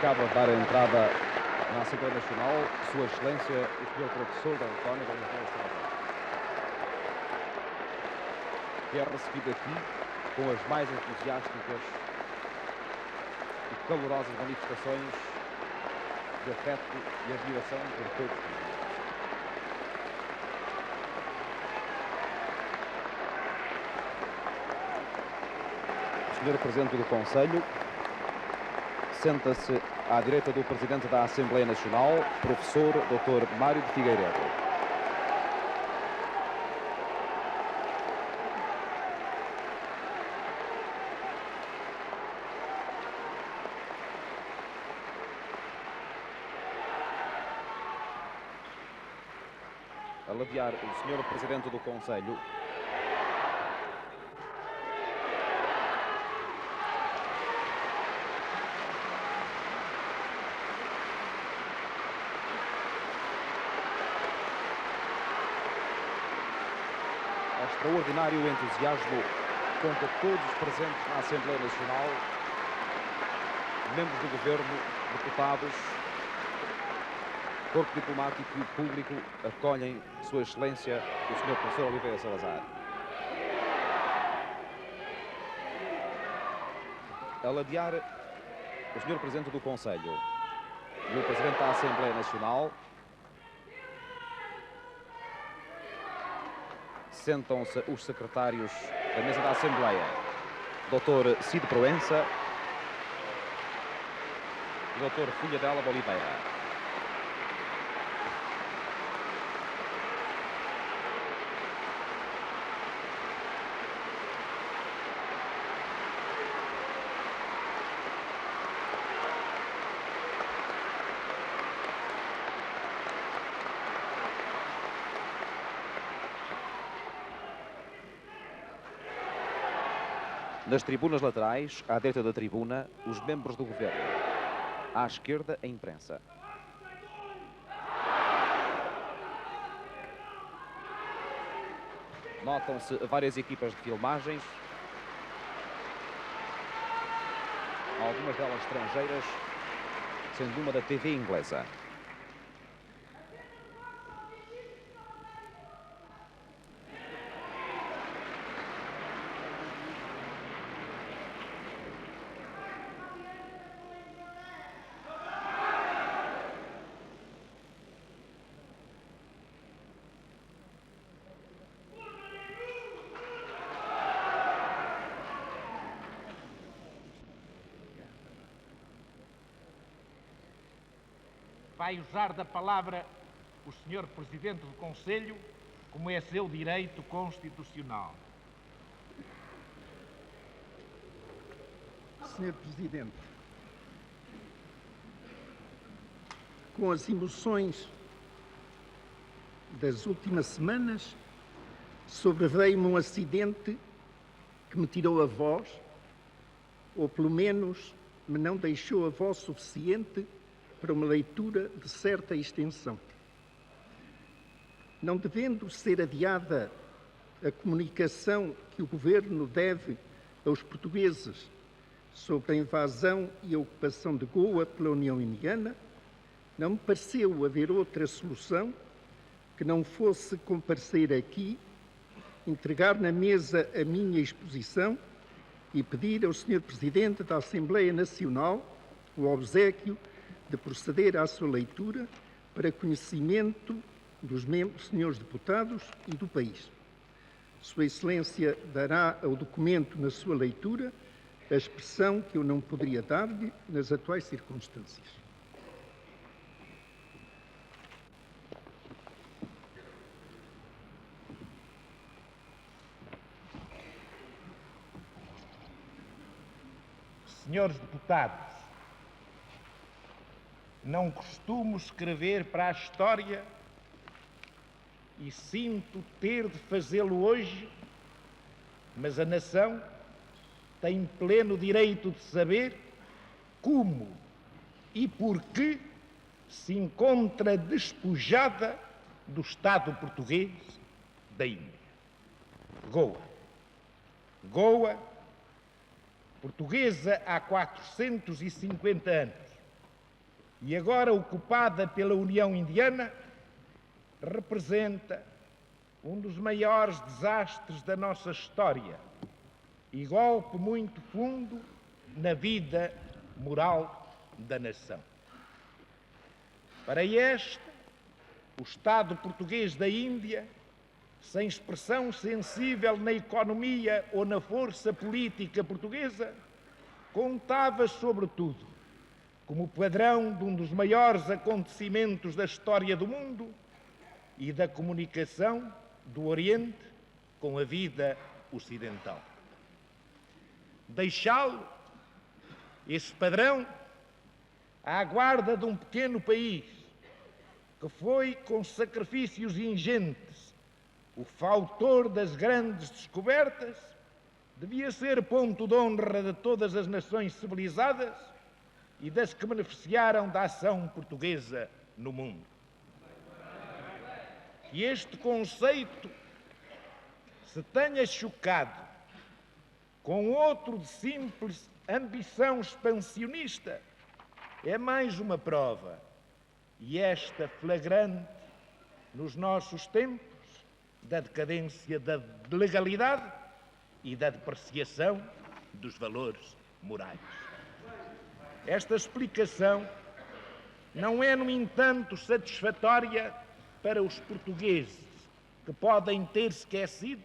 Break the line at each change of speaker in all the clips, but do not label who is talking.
acaba de dar a entrada na Assembleia Nacional, Sua Excelência, o Sr. Professor D. António Oliveira Salazar, que é recebido aqui com as mais entusiásticas e calorosas manifestações de afeto e admiração por todos os presentes. O Sr. Presidente do Conselho senta-se à direita do Presidente da Assembleia Nacional, Professor Dr. Mário de Figueiredo. A ladear o Sr. Presidente do Conselho, extraordinário entusiasmo conta todos os presentes na Assembleia Nacional, membros do Governo, deputados, corpo diplomático e o público acolhem Sua Excelência, o Sr. Professor Oliveira Salazar. A ladear o Sr. Presidente do Conselho e o Presidente da Assembleia Nacional, sentam-se os secretários da mesa da Assembleia, Dr. Cid Proença e Dr. Fulhadela de Oliveira. Nas tribunas laterais, à direita da tribuna, os membros do Governo. À esquerda, a imprensa. Notam-se várias equipas de filmagens, algumas delas estrangeiras, sendo uma da TV inglesa.
Vai usar da palavra o Sr. Presidente do Conselho, como é seu direito constitucional.
Sr. Presidente, com as emoções das últimas semanas, sobreveio-me um acidente que me tirou a voz, ou pelo menos me não deixou a voz suficiente para uma leitura de certa extensão. Não devendo ser adiada a comunicação que o Governo deve aos portugueses sobre a invasão e a ocupação de Goa pela União Indiana, não me pareceu haver outra solução que não fosse comparecer aqui, entregar na mesa a minha exposição e pedir ao Sr. Presidente da Assembleia Nacional o obséquio de proceder à sua leitura para conhecimento dos senhores deputados e do país. Sua Excelência dará ao documento na sua leitura a expressão que eu não poderia dar-lhe nas atuais circunstâncias.
Senhores deputados, não costumo escrever para a história e sinto ter de fazê-lo hoje, mas a nação tem pleno direito de saber como e por que se encontra despojada do Estado português da Índia. Goa. Goa, portuguesa há 450 anos, e agora ocupada pela União Indiana, representa um dos maiores desastres da nossa história e golpe muito fundo na vida moral da nação. Para este, o Estado português da Índia, sem expressão sensível na economia ou na força política portuguesa, contava, sobretudo, como padrão de um dos maiores acontecimentos da história do mundo e da comunicação do Oriente com a vida ocidental. Deixá-lo, esse padrão, à guarda de um pequeno país que foi, com sacrifícios ingentes, o fautor das grandes descobertas, devia ser ponto de honra de todas as nações civilizadas e das que beneficiaram da ação portuguesa no mundo. Que este conceito se tenha chocado com outro de simples ambição expansionista é mais uma prova, e esta flagrante nos nossos tempos, da decadência da legalidade e da depreciação dos valores morais. Esta explicação não é, no entanto, satisfatória para os portugueses, que podem ter esquecido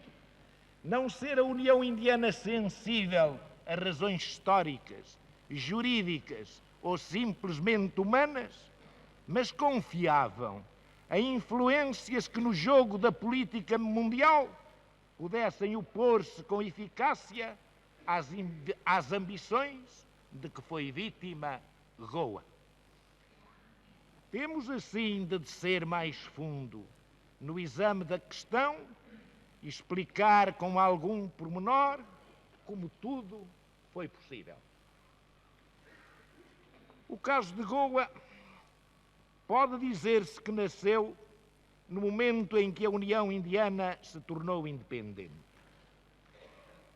não ser a União Indiana sensível a razões históricas, jurídicas ou simplesmente humanas, mas confiavam em influências que no jogo da política mundial pudessem opor-se com eficácia às ambições de que foi vítima Goa. Temos assim de descer mais fundo no exame da questão e explicar com algum pormenor como tudo foi possível. O caso de Goa pode dizer-se que nasceu no momento em que a União Indiana se tornou independente.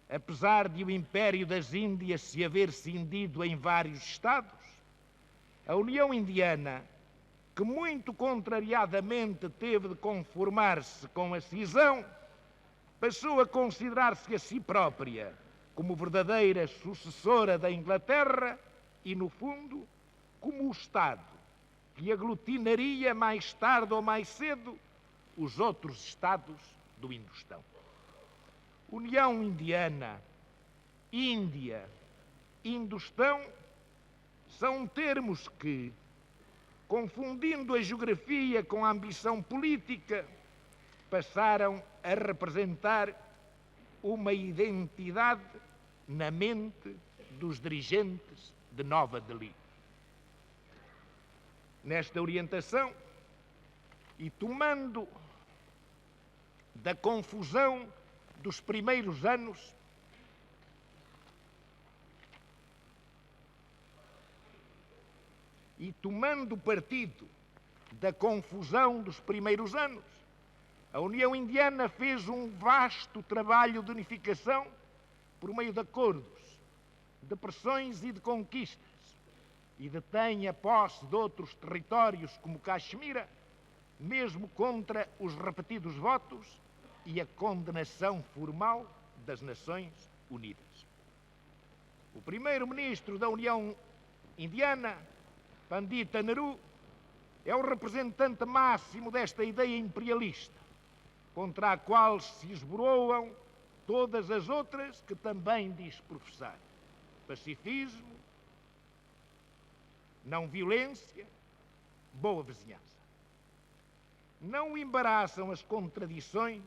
Apesar de o Império das Índias se haver cindido em vários estados, a União Indiana, que muito contrariadamente teve de conformar-se com a cisão, passou a considerar-se a si própria como verdadeira sucessora da Inglaterra e, no fundo, como o Estado que aglutinaria mais tarde ou mais cedo os outros Estados do Indostão. União Indiana, Índia, Indostão são termos que, confundindo a geografia com a ambição política, passaram a representar uma identidade na mente dos dirigentes de Nova Delhi. Nesta orientação, e tomando da confusão dos primeiros anos, partido da confusão dos primeiros anos, a União Indiana fez um vasto trabalho de unificação por meio de acordos, de pressões e de conquistas, e detém a posse de outros territórios como Caxemira, mesmo contra os repetidos votos e a condenação formal das Nações Unidas. O primeiro-ministro da União Indiana, Pandita Nehru, é o representante máximo desta ideia imperialista, contra a qual se esboroam todas as outras que também diz professar: pacifismo, não violência, boa vizinhança. Não o embaraçam as contradições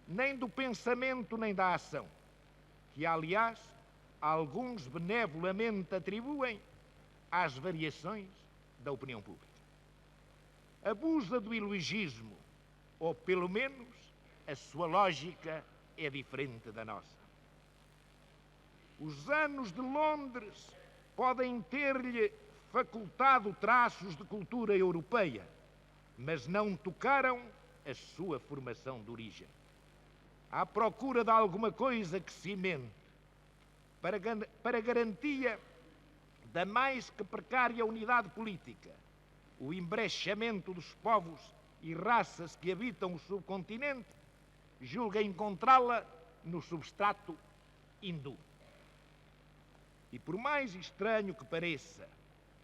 nem do pensamento nem da ação, que, aliás, alguns benevolamente atribuem às variações da opinião pública. Abusa do ilogismo, ou pelo menos a sua lógica é diferente da nossa. Os anos de Londres podem ter-lhe facultado traços de cultura europeia, mas não tocaram a sua formação de origem. À procura de alguma coisa que cimente, para garantia da mais que precária unidade política, o embrechamento dos povos e raças que habitam o subcontinente, julga encontrá-la no substrato hindu. E por mais estranho que pareça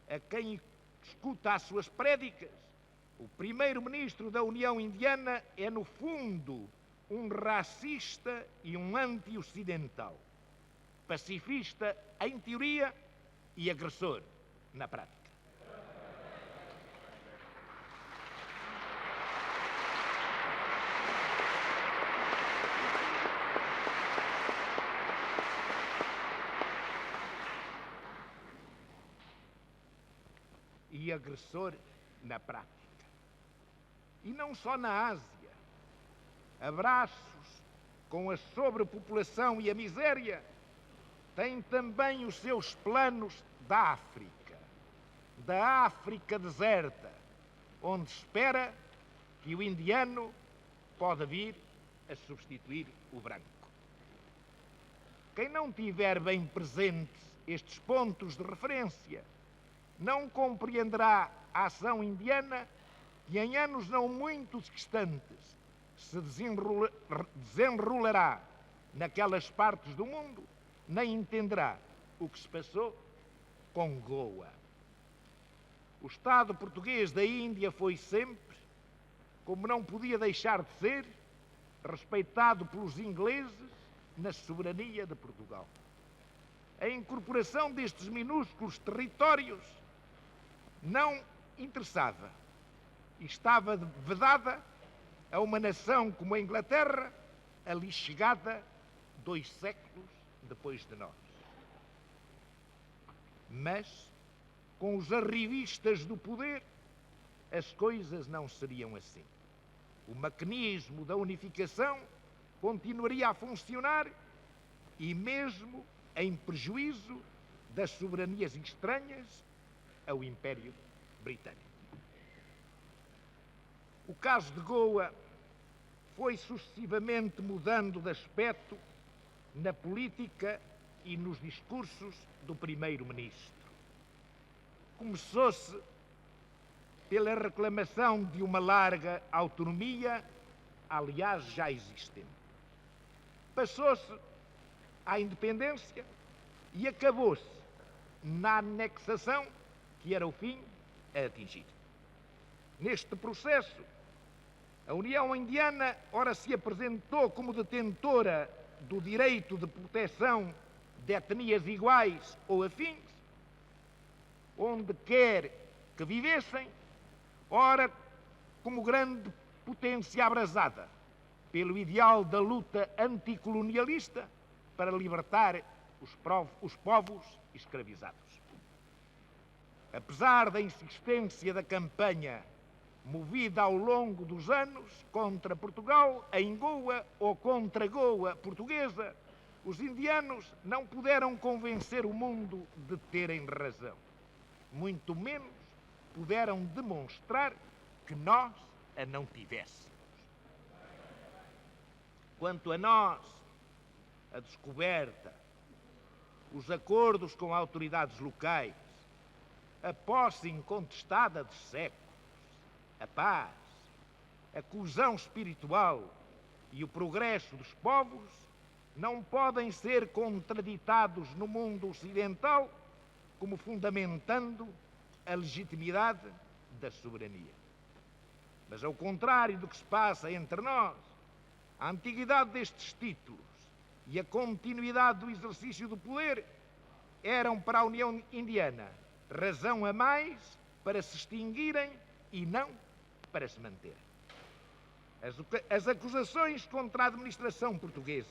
a quem escuta as suas prédicas, o primeiro-ministro da União Indiana é, no fundo, um racista e um anti-ocidental, pacifista em teoria e agressor na prática. E agressor na prática. E não só na Ásia. Abraços com a sobrepopulação e a miséria têm também os seus planos da África deserta, onde espera que o indiano pode vir a substituir o branco. Quem não tiver bem presentes estes pontos de referência não compreenderá a ação indiana que em anos não muito distantes se desenrolará naquelas partes do mundo, nem entenderá o que se passou com Goa. O Estado português da Índia foi sempre, como não podia deixar de ser, respeitado pelos ingleses na soberania de Portugal. A incorporação destes minúsculos territórios não interessava e estava vedada a uma nação como a Inglaterra, ali chegada 2 séculos depois de nós. Mas, com os arrivistas do poder, as coisas não seriam assim. O mecanismo da unificação continuaria a funcionar e mesmo em prejuízo das soberanias estranhas ao Império Britânico. O caso de Goa foi sucessivamente mudando de aspecto na política e nos discursos do primeiro-ministro. Começou-se pela reclamação de uma larga autonomia, aliás, já existente. Passou-se à independência e acabou-se na anexação, que era o fim a atingir. Neste processo, a União Indiana ora se apresentou como detentora do direito de proteção de etnias iguais ou afins, onde quer que vivessem, ora como grande potência abrasada pelo ideal da luta anticolonialista para libertar os povos escravizados. Apesar da insistência da campanha movida ao longo dos anos contra Portugal em Goa ou contra Goa portuguesa, os indianos não puderam convencer o mundo de terem razão. Muito menos puderam demonstrar que nós a não tivéssemos. Quanto a nós, a descoberta, os acordos com autoridades locais, a posse incontestada de séculos, a paz, a coesão espiritual e o progresso dos povos não podem ser contraditados no mundo ocidental como fundamentando a legitimidade da soberania. Mas, ao contrário do que se passa entre nós, a antiguidade destes títulos e a continuidade do exercício do poder eram para a União Indiana razão a mais para se extinguirem e não para se manter. As acusações contra a administração portuguesa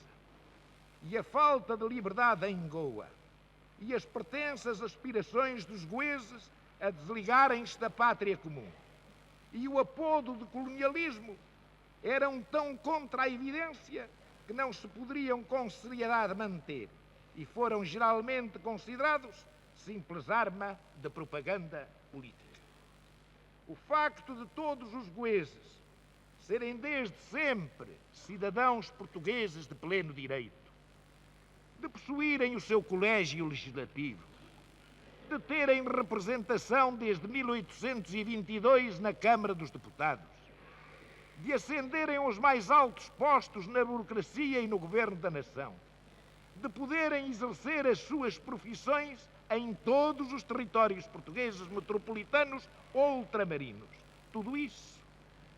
e a falta de liberdade em Goa e as pretensas aspirações dos goeses a desligarem-se da pátria comum e o apodo de colonialismo eram tão contra a evidência que não se poderiam com seriedade manter e foram geralmente considerados simples arma de propaganda política. O facto de todos os goeses serem desde sempre cidadãos portugueses de pleno direito, de possuírem o seu colégio legislativo, de terem representação desde 1822 na Câmara dos Deputados, de ascenderem aos mais altos postos na burocracia e no governo da nação, de poderem exercer as suas profissões em todos os territórios portugueses metropolitanos ou ultramarinos. Tudo isso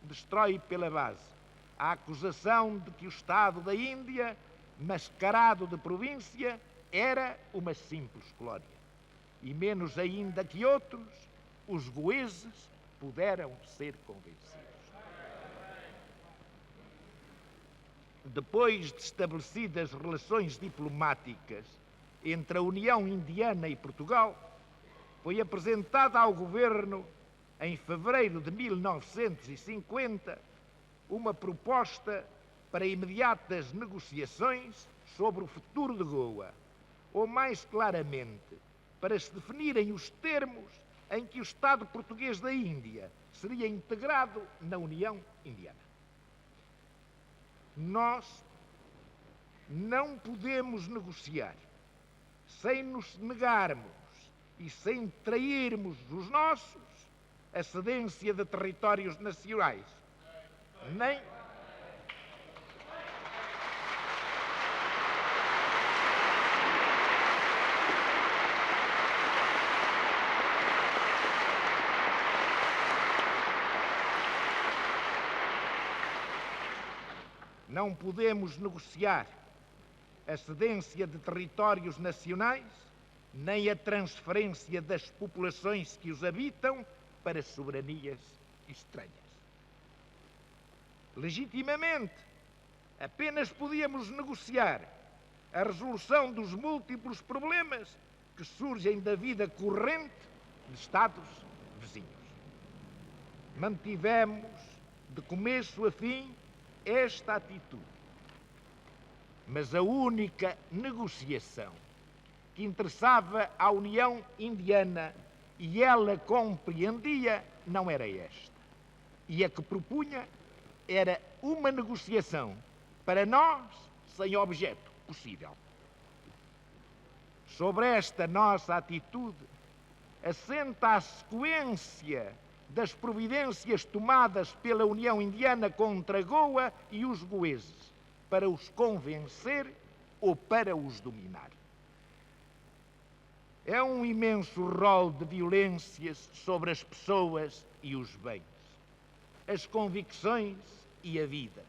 destrói pela base a acusação de que o Estado da Índia, mascarado de província, era uma simples colónia. E menos ainda que outros, os goeses puderam ser convencidos. Depois de estabelecidas relações diplomáticas entre a União Indiana e Portugal, foi apresentada ao governo, em fevereiro de 1950, uma proposta para imediatas negociações sobre o futuro de Goa, ou mais claramente, para se definirem os termos em que o Estado português da Índia seria integrado na União Indiana. Nós não podemos negociar sem nos negarmos e sem trairmos os nossos a cedência de territórios nacionais, nem não podemos negociar a cedência de territórios nacionais, nem a transferência das populações que os habitam para soberanias estranhas. Legitimamente, apenas podíamos negociar a resolução dos múltiplos problemas que surgem da vida corrente de Estados vizinhos. Mantivemos, de começo a fim, esta atitude. Mas a única negociação que interessava à União Indiana e ela compreendia não era esta. E a que propunha era uma negociação para nós sem objeto possível. Sobre esta nossa atitude assenta a sequência das providências tomadas pela União Indiana contra Goa e os goeses, para os convencer ou para os dominar. É um imenso rol de violências sobre as pessoas e os bens, as convicções e a vida,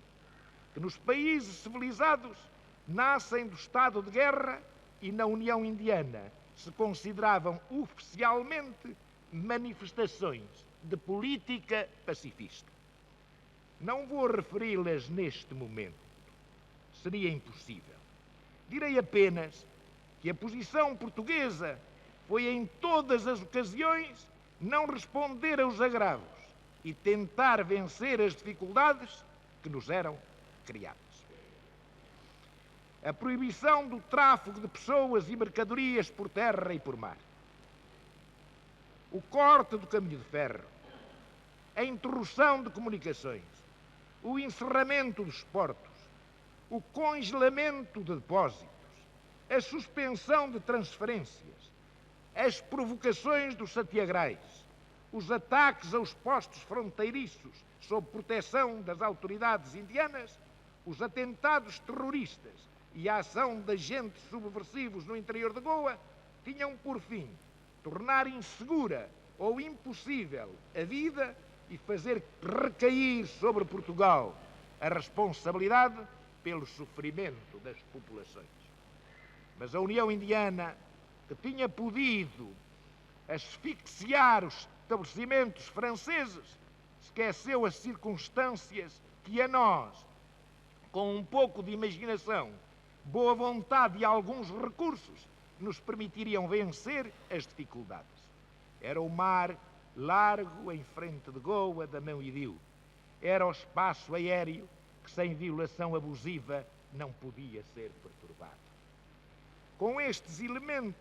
que nos países civilizados nascem do estado de guerra e na União Indiana se consideravam oficialmente manifestações de política pacifista. Não vou referi-las neste momento. Seria impossível. Direi apenas que a posição portuguesa foi em todas as ocasiões não responder aos agravos e tentar vencer as dificuldades que nos eram criadas. A proibição do tráfego de pessoas e mercadorias por terra e por mar. O corte do caminho de ferro. A interrupção de comunicações. O encerramento dos portos. O congelamento de depósitos. A suspensão de transferências. As provocações dos satiagrais. Os ataques aos postos fronteiriços sob proteção das autoridades indianas. Os atentados terroristas e a ação de agentes subversivos no interior de Goa tinham por fim tornar insegura ou impossível a vida e fazer recair sobre Portugal a responsabilidade pelo sofrimento das populações. Mas a União Indiana, que tinha podido asfixiar os estabelecimentos franceses, esqueceu as circunstâncias que a nós, com um pouco de imaginação, boa vontade e alguns recursos, nos permitiriam vencer as dificuldades. Era o mar largo em frente de Goa, da Mão Idiu. Era o espaço aéreo que, sem violação abusiva, não podia ser perturbado. Com estes elementos,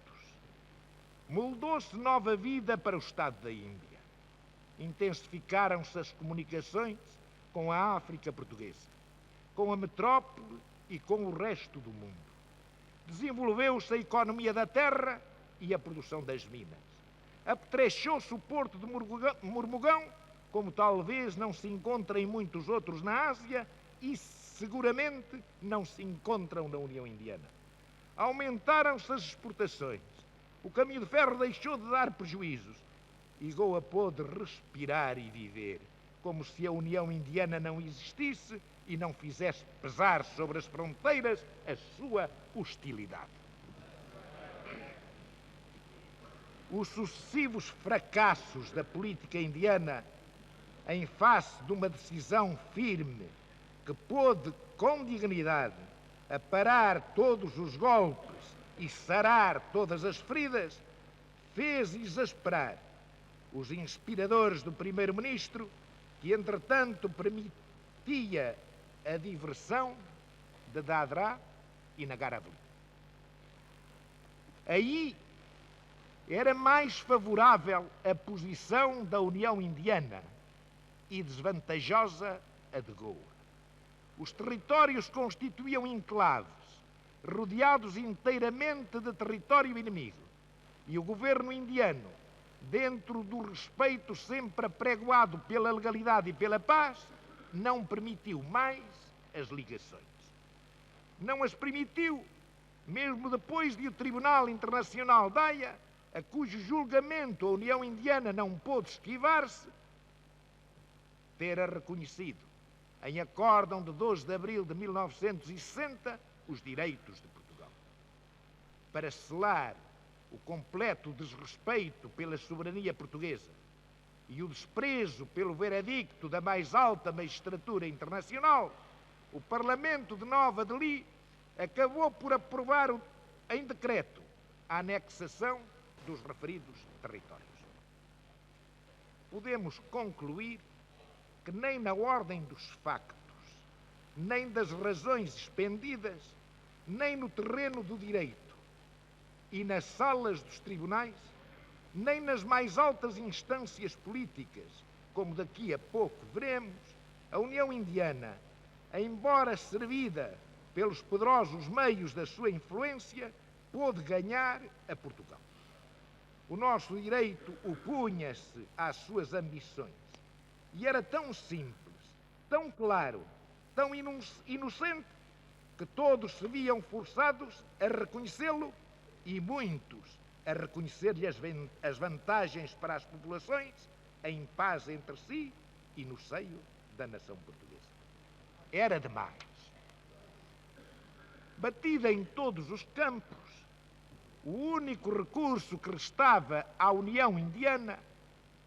moldou-se nova vida para o Estado da Índia. Intensificaram-se as comunicações com a África portuguesa, com a metrópole e com o resto do mundo. Desenvolveu-se a economia da terra e a produção das minas. apetrechou-se o porto de Mormugão, como talvez não se encontra em muitos outros na Ásia e seguramente não se encontram na União Indiana. Aumentaram-se as exportações, o caminho de ferro deixou de dar prejuízos e Goa pôde respirar e viver, como se a União Indiana não existisse e não fizesse pesar sobre as fronteiras a sua hostilidade. Os sucessivos fracassos da política indiana em face de uma decisão firme que pôde, com dignidade, aparar todos os golpes e sarar todas as feridas, fez exasperar os inspiradores do primeiro-ministro, que entretanto permitia a diversão de Dadra e Nagaravli. Aí era mais favorável a posição da União Indiana e desvantajosa a de Goa. Os territórios constituíam enclaves, rodeados inteiramente de território inimigo, e o governo indiano, dentro do respeito sempre apregoado pela legalidade e pela paz, não permitiu mais as ligações. Não as permitiu, mesmo depois de o Tribunal Internacional da Haia, a cujo julgamento a União Indiana não pôde esquivar-se, ter reconhecido, em acórdão de 12 de abril de 1960, os direitos de Portugal. Para selar o completo desrespeito pela soberania portuguesa e o desprezo pelo veredicto da mais alta magistratura internacional, o Parlamento de Nova Delhi acabou por aprovar em decreto a anexação dos referidos territórios. Podemos concluir que nem na ordem dos factos, nem das razões expendidas, nem no terreno do direito e nas salas dos tribunais, nem nas mais altas instâncias políticas, como daqui a pouco veremos, a União Indiana, embora servida pelos poderosos meios da sua influência, pôde ganhar a Portugal. O nosso direito opunha-se às suas ambições e era tão simples, tão claro, tão inocente, que todos se viam forçados a reconhecê-lo e muitos a reconhecer-lhe as vantagens para as populações em paz entre si e no seio da nação portuguesa. Era demais. Batida em todos os campos, o único recurso que restava à União Indiana,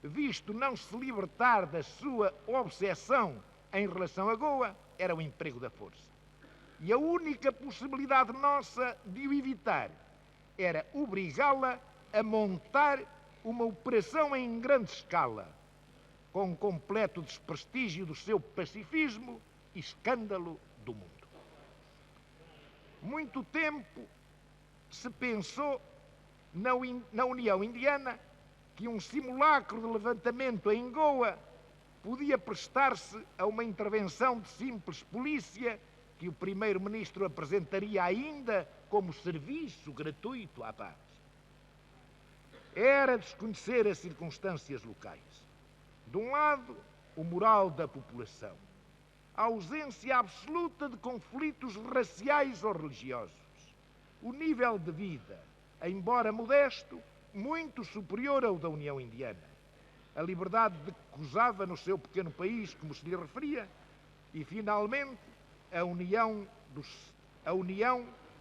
visto não se libertar da sua obsessão em relação a Goa, era o emprego da força. E a única possibilidade nossa de o evitar era obrigá-la a montar uma operação em grande escala, com completo desprestígio do seu pacifismo e escândalo do mundo. Muito tempo se pensou na União Indiana que um simulacro de levantamento em Goa podia prestar-se a uma intervenção de simples polícia que o primeiro-ministro apresentaria ainda como serviço gratuito à paz. Era desconhecer as circunstâncias locais. De um lado, o moral da população, a ausência absoluta de conflitos raciais ou religiosos, o nível de vida, embora modesto, muito superior ao da União Indiana, a liberdade de que gozava no seu pequeno país, como se lhe referia, e, finalmente, a união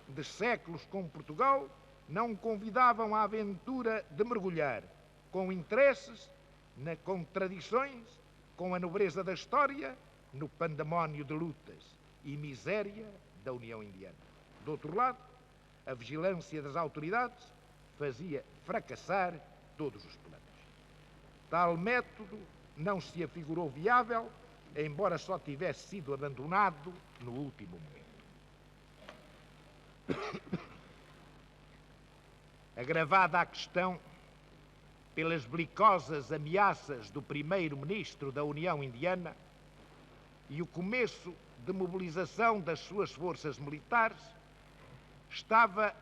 de séculos com Portugal não convidavam à aventura de mergulhar, com interesses, nas contradições, com a nobreza da história, no pandemónio de lutas e miséria da União Indiana. Do outro lado, a vigilância das autoridades fazia fracassar todos os planos. Tal método não se afigurou viável, embora só tivesse sido abandonado no último momento. Agravada a questão pelas belicosas ameaças do primeiro-ministro da União Indiana e o começo de mobilização das suas forças militares, estava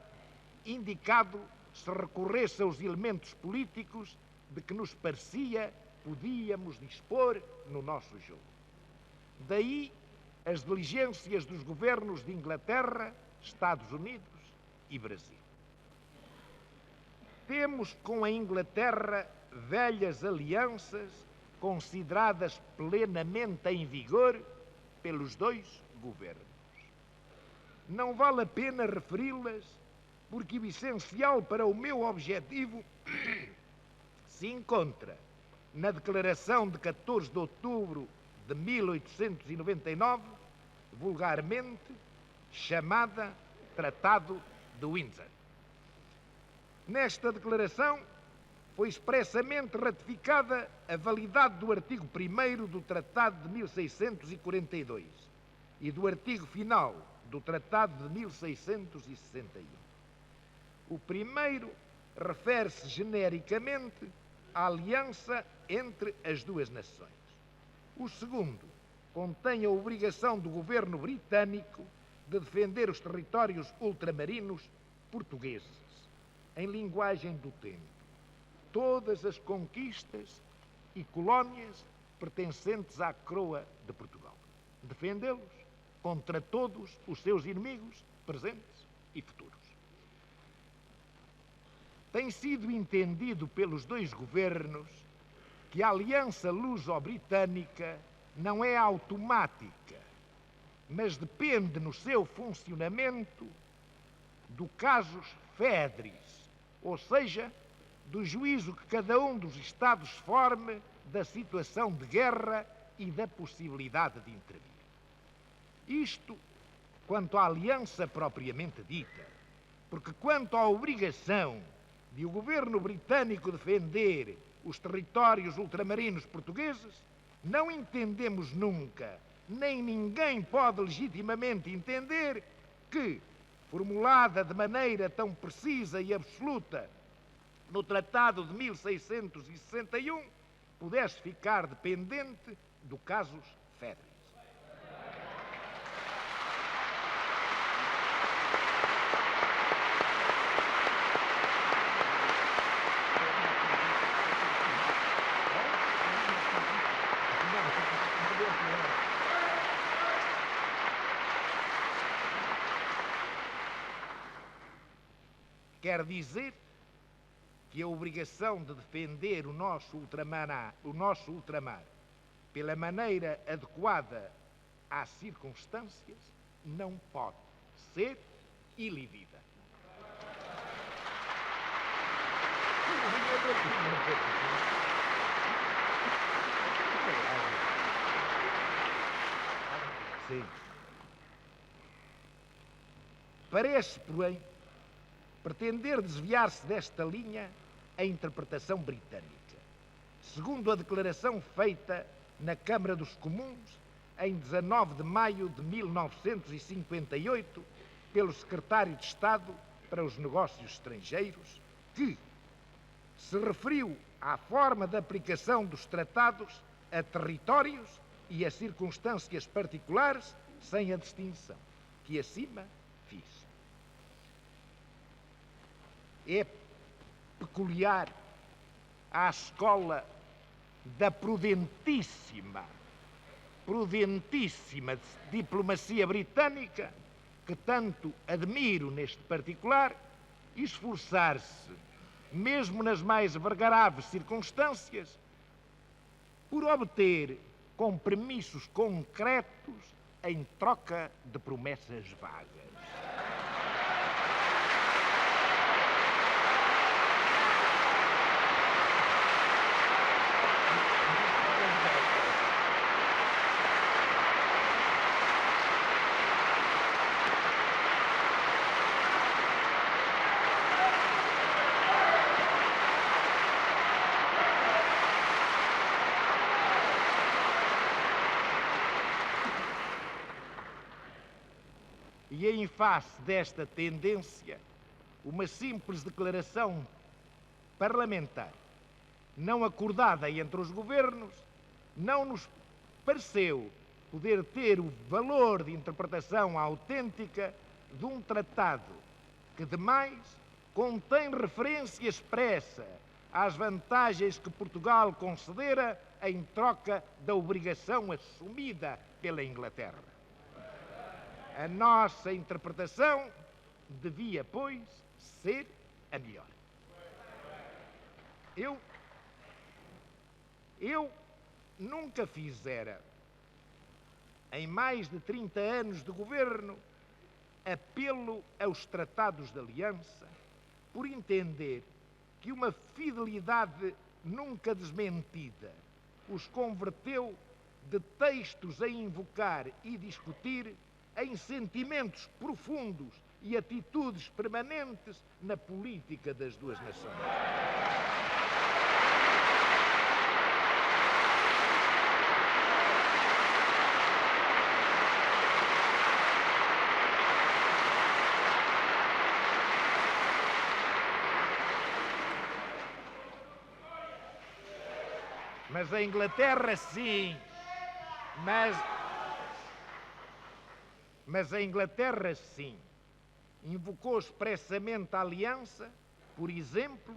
indicado se recorresse aos elementos políticos de que nos parecia podíamos dispor no nosso jogo. Daí as diligências dos governos de Inglaterra, Estados Unidos e Brasil. Temos com a Inglaterra velhas alianças consideradas plenamente em vigor pelos dois governos. Não vale a pena referi-las, porque o essencial para o meu objetivo se encontra na Declaração de 14 de outubro de 1899, vulgarmente chamada Tratado de Windsor. Nesta declaração foi expressamente ratificada a validade do artigo 1º do Tratado de 1642 e do artigo final do Tratado de 1661. O primeiro refere-se genericamente à aliança entre as duas nações. O segundo contém a obrigação do governo britânico de defender os territórios ultramarinos portugueses, em linguagem do tempo, todas as conquistas e colónias pertencentes à coroa de Portugal, defendê-los contra todos os seus inimigos, presentes e futuros. Tem sido entendido pelos dois governos que a aliança luso-britânica não é automática, mas depende no seu funcionamento do casus foederis, ou seja, do juízo que cada um dos Estados forme da situação de guerra e da possibilidade de intervir. Isto quanto à aliança propriamente dita, porque quanto à obrigação de o governo britânico defender os territórios ultramarinos portugueses, não entendemos nunca, nem ninguém pode legitimamente entender que, formulada de maneira tão precisa e absoluta no Tratado de 1661, pudesse ficar dependente do casus foederis. Quer dizer que a obrigação de defender o nosso ultramar pela maneira adequada às circunstâncias não pode ser iludida. Sim. Parece, porém, pretender desviar-se desta linha a interpretação britânica, segundo a declaração feita na Câmara dos Comuns em 19 de maio de 1958 pelo Secretário de Estado para os Negócios Estrangeiros, que se referiu à forma de aplicação dos tratados a territórios e a circunstâncias particulares sem a distinção que acima fiz. É peculiar à escola da prudentíssima diplomacia britânica, que tanto admiro neste particular, esforçar-se, mesmo nas mais graves circunstâncias, por obter compromissos concretos em troca de promessas vagas. E em face desta tendência, uma simples declaração parlamentar, não acordada entre os governos, não nos pareceu poder ter o valor de interpretação autêntica de um tratado que, demais, contém referência expressa às vantagens que Portugal concedera em troca da obrigação assumida pela Inglaterra. A nossa interpretação devia, pois, ser a melhor. Eu nunca fizera, em mais de 30 anos de governo, apelo aos tratados de aliança, por entender que uma fidelidade nunca desmentida os converteu de textos a invocar e discutir em sentimentos profundos e atitudes permanentes na política das duas nações. Mas a Inglaterra sim, mas a Inglaterra sim invocou expressamente a aliança, por exemplo,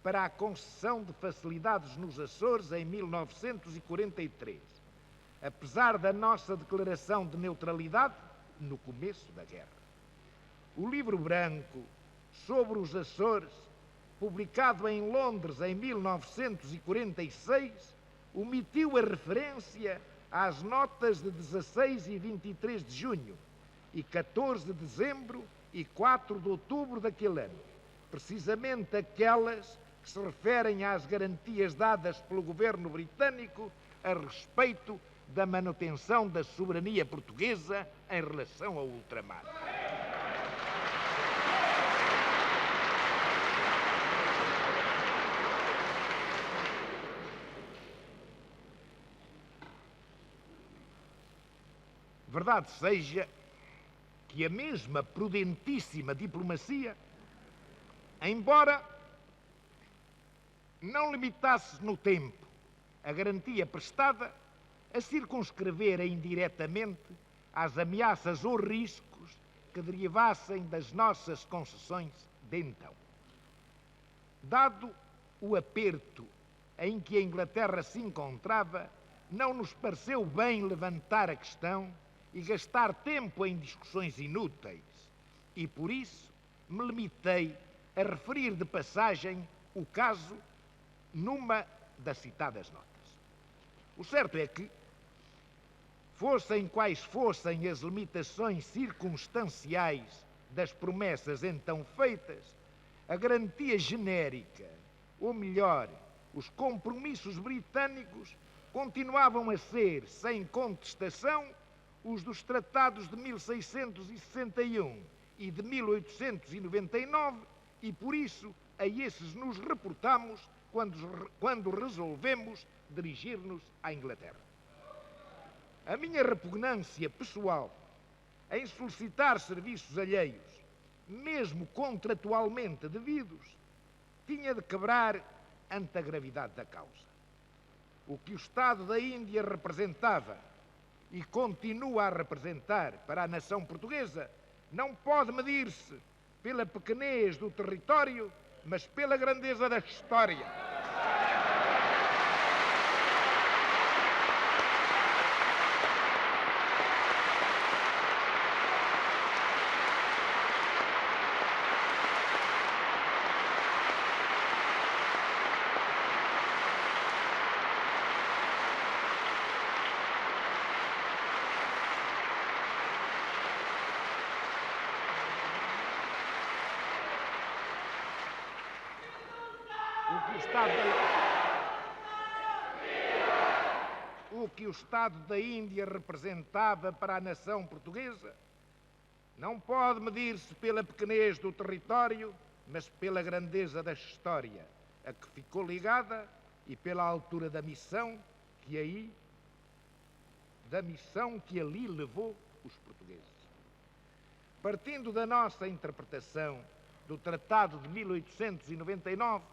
para a concessão de facilidades nos Açores em 1943, apesar da nossa declaração de neutralidade no começo da guerra. O livro branco sobre os Açores, publicado em Londres em 1946, omitiu a referência às notas de 16 e 23 de junho e 14 de dezembro e 4 de outubro daquele ano, precisamente aquelas que se referem às garantias dadas pelo governo britânico a respeito da manutenção da soberania portuguesa em relação ao ultramar. Verdade seja que a mesma prudentíssima diplomacia, embora não limitasse no tempo a garantia prestada, a circunscrevera indiretamente às ameaças ou riscos que derivassem das nossas concessões de então. Dado o aperto em que a Inglaterra se encontrava, não nos pareceu bem levantar a questão e gastar tempo em discussões inúteis, e por isso me limitei a referir de passagem o caso numa das citadas notas. O certo é que, fossem quais fossem as limitações circunstanciais das promessas então feitas, a garantia genérica, ou melhor, os compromissos britânicos, continuavam a ser, sem contestação, os dos tratados de 1661 e de 1899, e por isso a esses nos reportamos quando resolvemos dirigir-nos à Inglaterra. A minha repugnância pessoal em solicitar serviços alheios, mesmo contratualmente devidos, tinha de quebrar ante a gravidade da causa. O que o Estado da Índia representava e continua a representar para a nação portuguesa não pode medir-se pela pequenez do território, mas pela grandeza da história. O que o Estado da Índia representava para a nação portuguesa não pode medir-se pela pequenez do território, mas pela grandeza da história, a que ficou ligada, e pela altura da missão que ali levou os portugueses. Partindo da nossa interpretação do Tratado de 1899,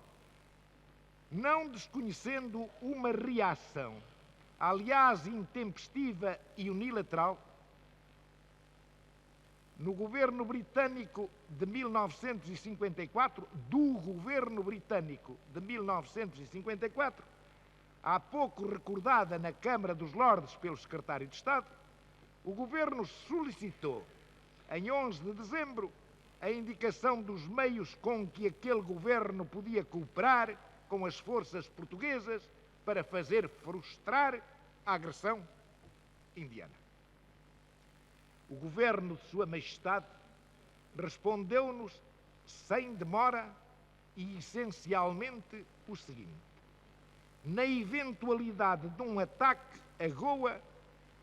não desconhecendo uma reação, aliás intempestiva e unilateral, no governo britânico de 1954, do governo britânico de 1954, há pouco recordada na Câmara dos Lordes pelo secretário de Estado, o governo solicitou, em 11 de dezembro, a indicação dos meios com que aquele governo podia cooperar com as forças portuguesas para fazer frustrar a agressão indiana. O governo de Sua Majestade respondeu-nos sem demora e essencialmente o seguinte: na eventualidade de um ataque a Goa,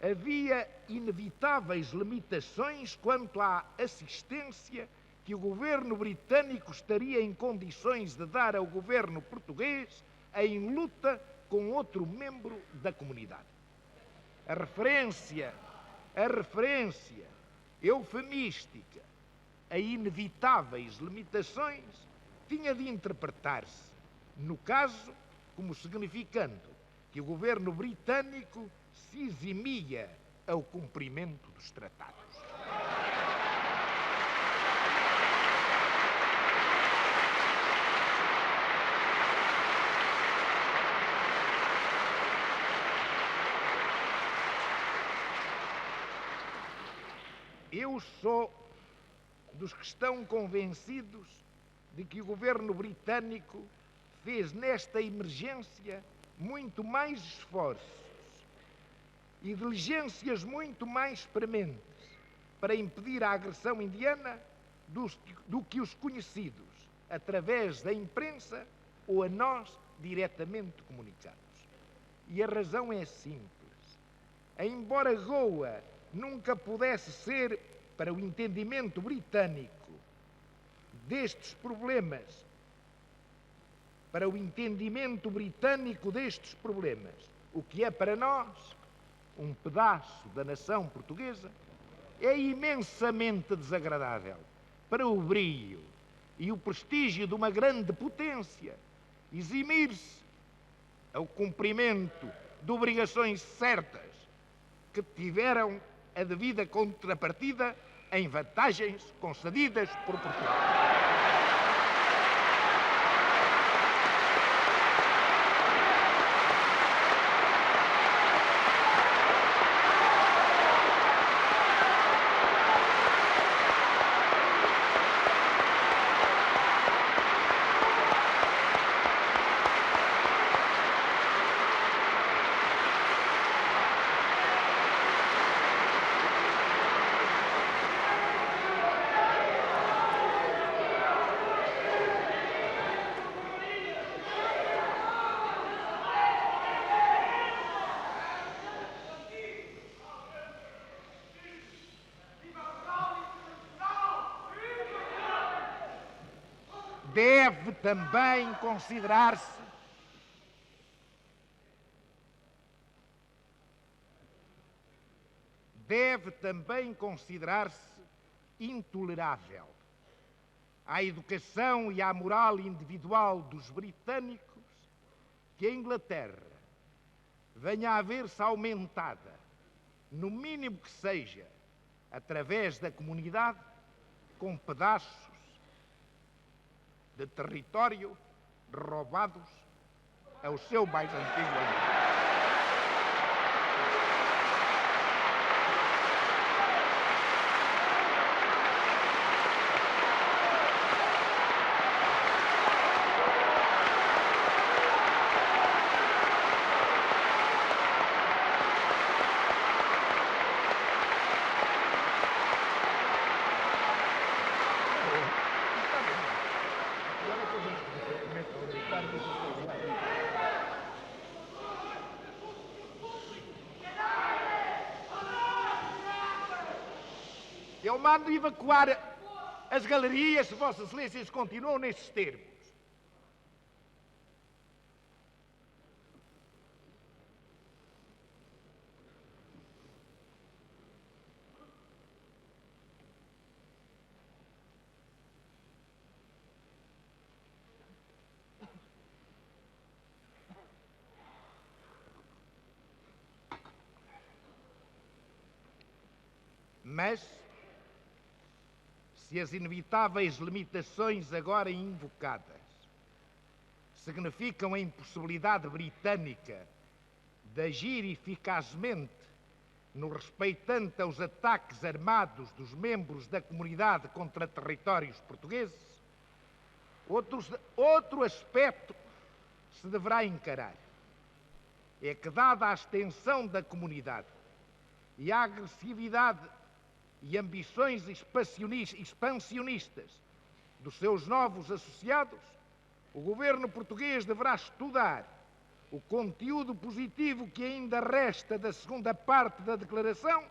havia inevitáveis limitações quanto à assistência que o governo britânico estaria em condições de dar ao governo português em luta com outro membro da comunidade. A referência eufemística a inevitáveis limitações tinha de interpretar-se, no caso, como significando que o governo britânico se eximia ao cumprimento dos tratados. Eu sou dos que estão convencidos de que o governo britânico fez nesta emergência muito mais esforços e diligências muito mais prementes para impedir a agressão indiana do que os conhecidos através da imprensa ou a nós diretamente comunicados. E a razão é simples. Embora Goa nunca pudesse ser, para o entendimento britânico destes problemas, o que é para nós um pedaço da nação portuguesa, é imensamente desagradável para o brio e o prestígio de uma grande potência eximir-se ao cumprimento de obrigações certas que tiveram a devida contrapartida em vantagens concedidas por Portugal. Deve também considerar-se intolerável à educação e à moral individual dos britânicos que a Inglaterra venha a ver-se aumentada, no mínimo que seja, através da comunidade, com pedaços de território roubados ao seu mais antigo amigo. Eu mando evacuar as galerias se Vossas Excelências continuam nestes termos. Mas se as inevitáveis limitações agora invocadas significam a impossibilidade britânica de agir eficazmente no respeitante aos ataques armados dos membros da comunidade contra territórios portugueses, outro aspecto se deverá encarar é que, dada a extensão da comunidade e a agressividade e ambições expansionistas dos seus novos associados, o governo português deverá estudar o conteúdo positivo que ainda resta da segunda parte da declaração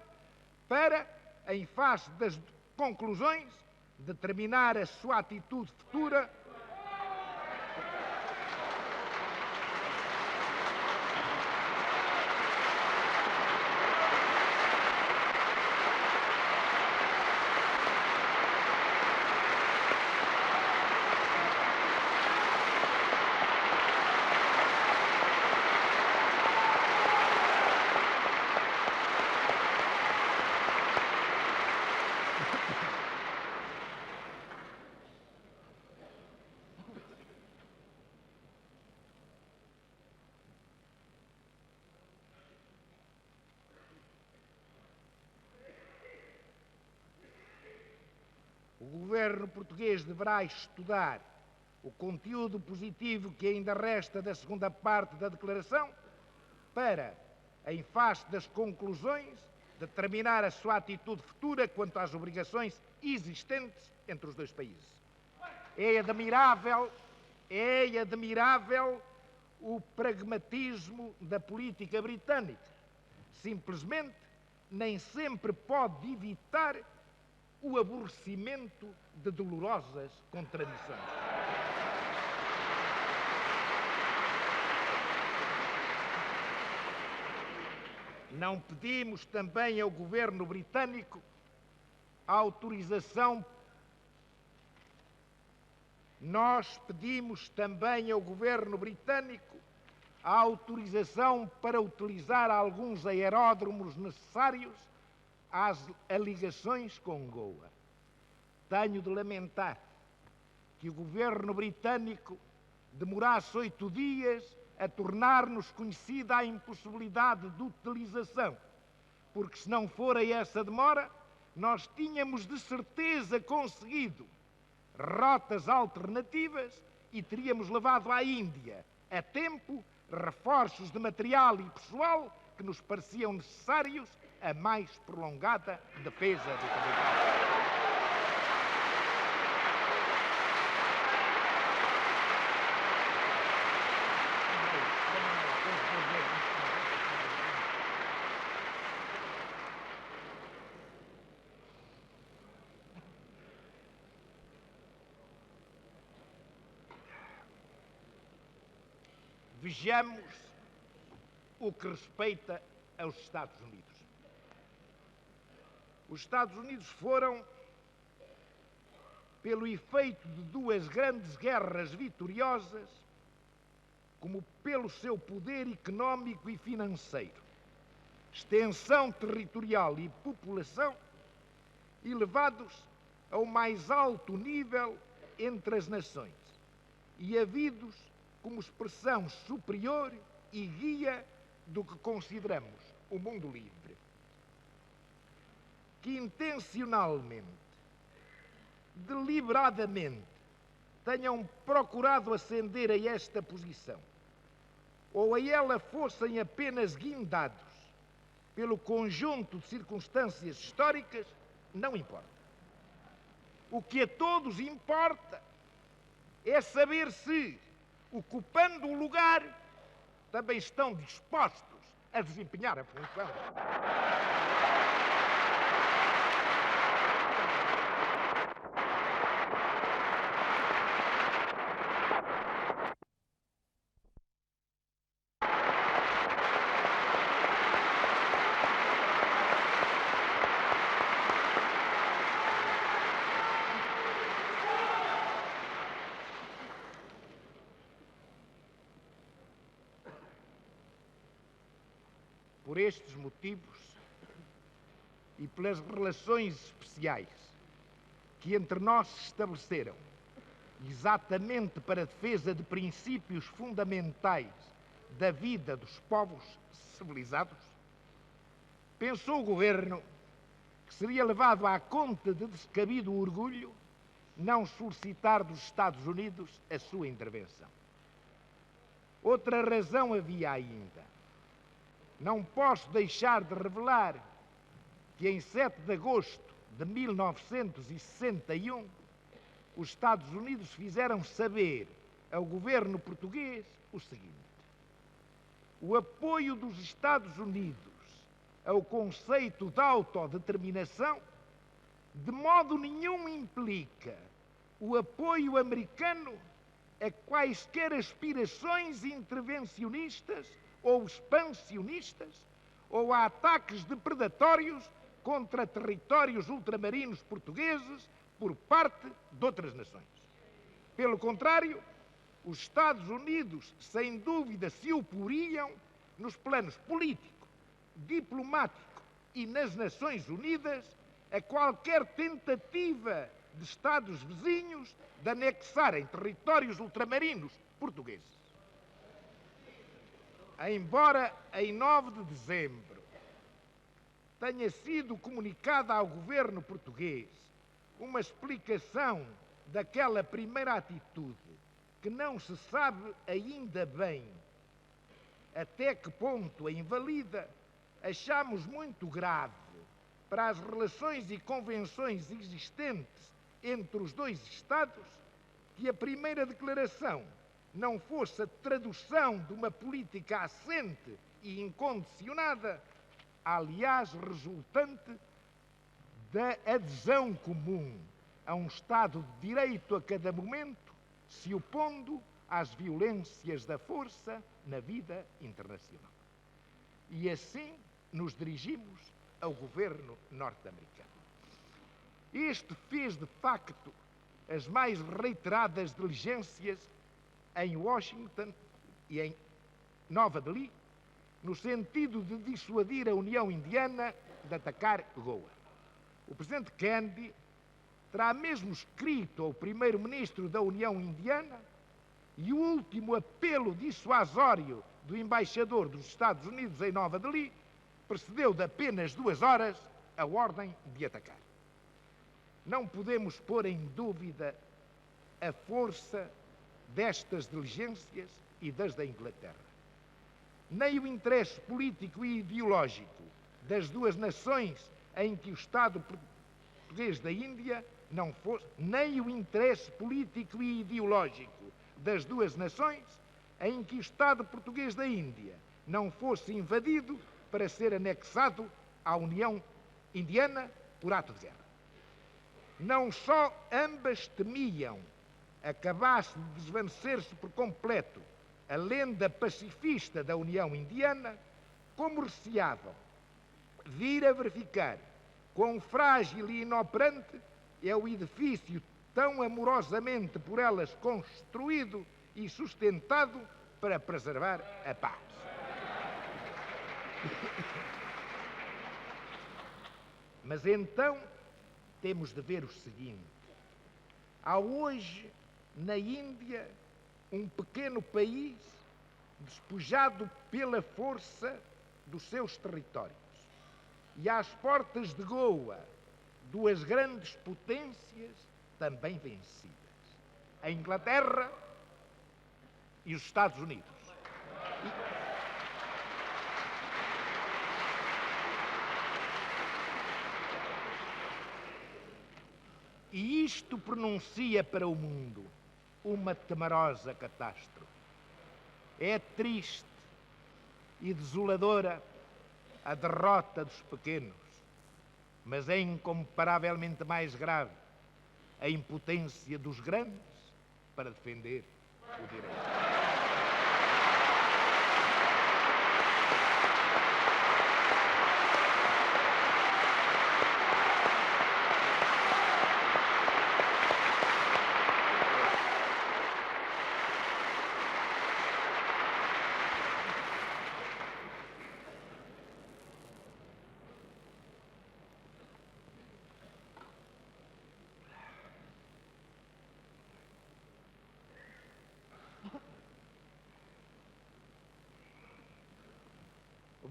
para, em face das conclusões, determinar a sua atitude futura. O governo português deverá estudar o conteúdo positivo que ainda resta da segunda parte da declaração para, em face das conclusões, determinar a sua atitude futura quanto às obrigações existentes entre os dois países. É admirável o pragmatismo da política britânica. Simplesmente, nem sempre pode evitar o aborrecimento de dolorosas contradições. Não pedimos também ao governo britânico a autorização. Nós pedimos também ao governo britânico a autorização para utilizar alguns aeródromos necessários às alegações com Goa. Tenho de lamentar que o governo britânico demorasse 8 dias a tornar-nos conhecida a impossibilidade de utilização, porque se não fora essa demora, nós tínhamos de certeza conseguido rotas alternativas e teríamos levado à Índia, a tempo, reforços de material e pessoal que nos pareciam necessários a mais prolongada defesa do território. Vejamos o que respeita aos Estados Unidos. Os Estados Unidos foram, pelo efeito de 2 grandes guerras vitoriosas, como pelo seu poder económico e financeiro, extensão territorial e população, elevados ao mais alto nível entre as nações e havidos como expressão superior e guia do que consideramos o mundo livre. Que intencionalmente, deliberadamente, tenham procurado ascender a esta posição, ou a ela fossem apenas guindados pelo conjunto de circunstâncias históricas, não importa. O que a todos importa é saber se, ocupando o lugar, também estão dispostos a desempenhar a função. Por estes motivos e pelas relações especiais que entre nós se estabeleceram, exatamente para a defesa de princípios fundamentais da vida dos povos civilizados, pensou o governo que seria levado à conta de descabido orgulho não solicitar dos Estados Unidos a sua intervenção. Outra razão havia ainda. Não posso deixar de revelar que em 7 de agosto de 1961, os Estados Unidos fizeram saber ao governo português o seguinte: o apoio dos Estados Unidos ao conceito de autodeterminação de modo nenhum implica o apoio americano a quaisquer aspirações intervencionistas ou expansionistas ou a ataques depredatórios contra territórios ultramarinos portugueses por parte de outras nações. Pelo contrário, os Estados Unidos, sem dúvida, se oporiam nos planos político, diplomático e nas Nações Unidas a qualquer tentativa de Estados vizinhos de anexarem territórios ultramarinos portugueses. Embora em 9 de dezembro tenha sido comunicada ao governo português uma explicação daquela primeira atitude, que não se sabe ainda bem até que ponto a invalida, achamos muito grave para as relações e convenções existentes entre os dois Estados que a primeira declaração não fosse a tradução de uma política assente e incondicionada, aliás, resultante da adesão comum a um Estado de Direito a cada momento, se opondo às violências da força na vida internacional. E assim nos dirigimos ao governo norte-americano. Este fez, de facto, as mais reiteradas diligências em Washington e em Nova Delhi, no sentido de dissuadir a União Indiana de atacar Goa. O presidente Kennedy terá mesmo escrito ao primeiro-ministro da União Indiana, e o último apelo dissuasório do embaixador dos Estados Unidos em Nova Delhi precedeu de apenas 2 horas a ordem de atacar. Não podemos pôr em dúvida a força destas diligências e das da Inglaterra. Nem o interesse político e ideológico das duas nações em que o Estado português da Índia não fosse, nem o interesse político e ideológico das duas nações em que o Estado português da Índia não fosse invadido para ser anexado à União Indiana por ato de guerra. Não só ambas temiam acabasse de desvanecer-se por completo a lenda pacifista da União Indiana, como receavam vir a verificar quão frágil e inoperante é o edifício tão amorosamente por elas construído e sustentado para preservar a paz. Mas então temos de ver o seguinte: há hoje na Índia um pequeno país despojado pela força dos seus territórios, e às portas de Goa 2 grandes potências também vencidas: a Inglaterra e os Estados Unidos. E isto pronuncia para o mundo uma temerosa catástrofe. É triste e desoladora a derrota dos pequenos, mas é incomparavelmente mais grave a impotência dos grandes para defender o direito.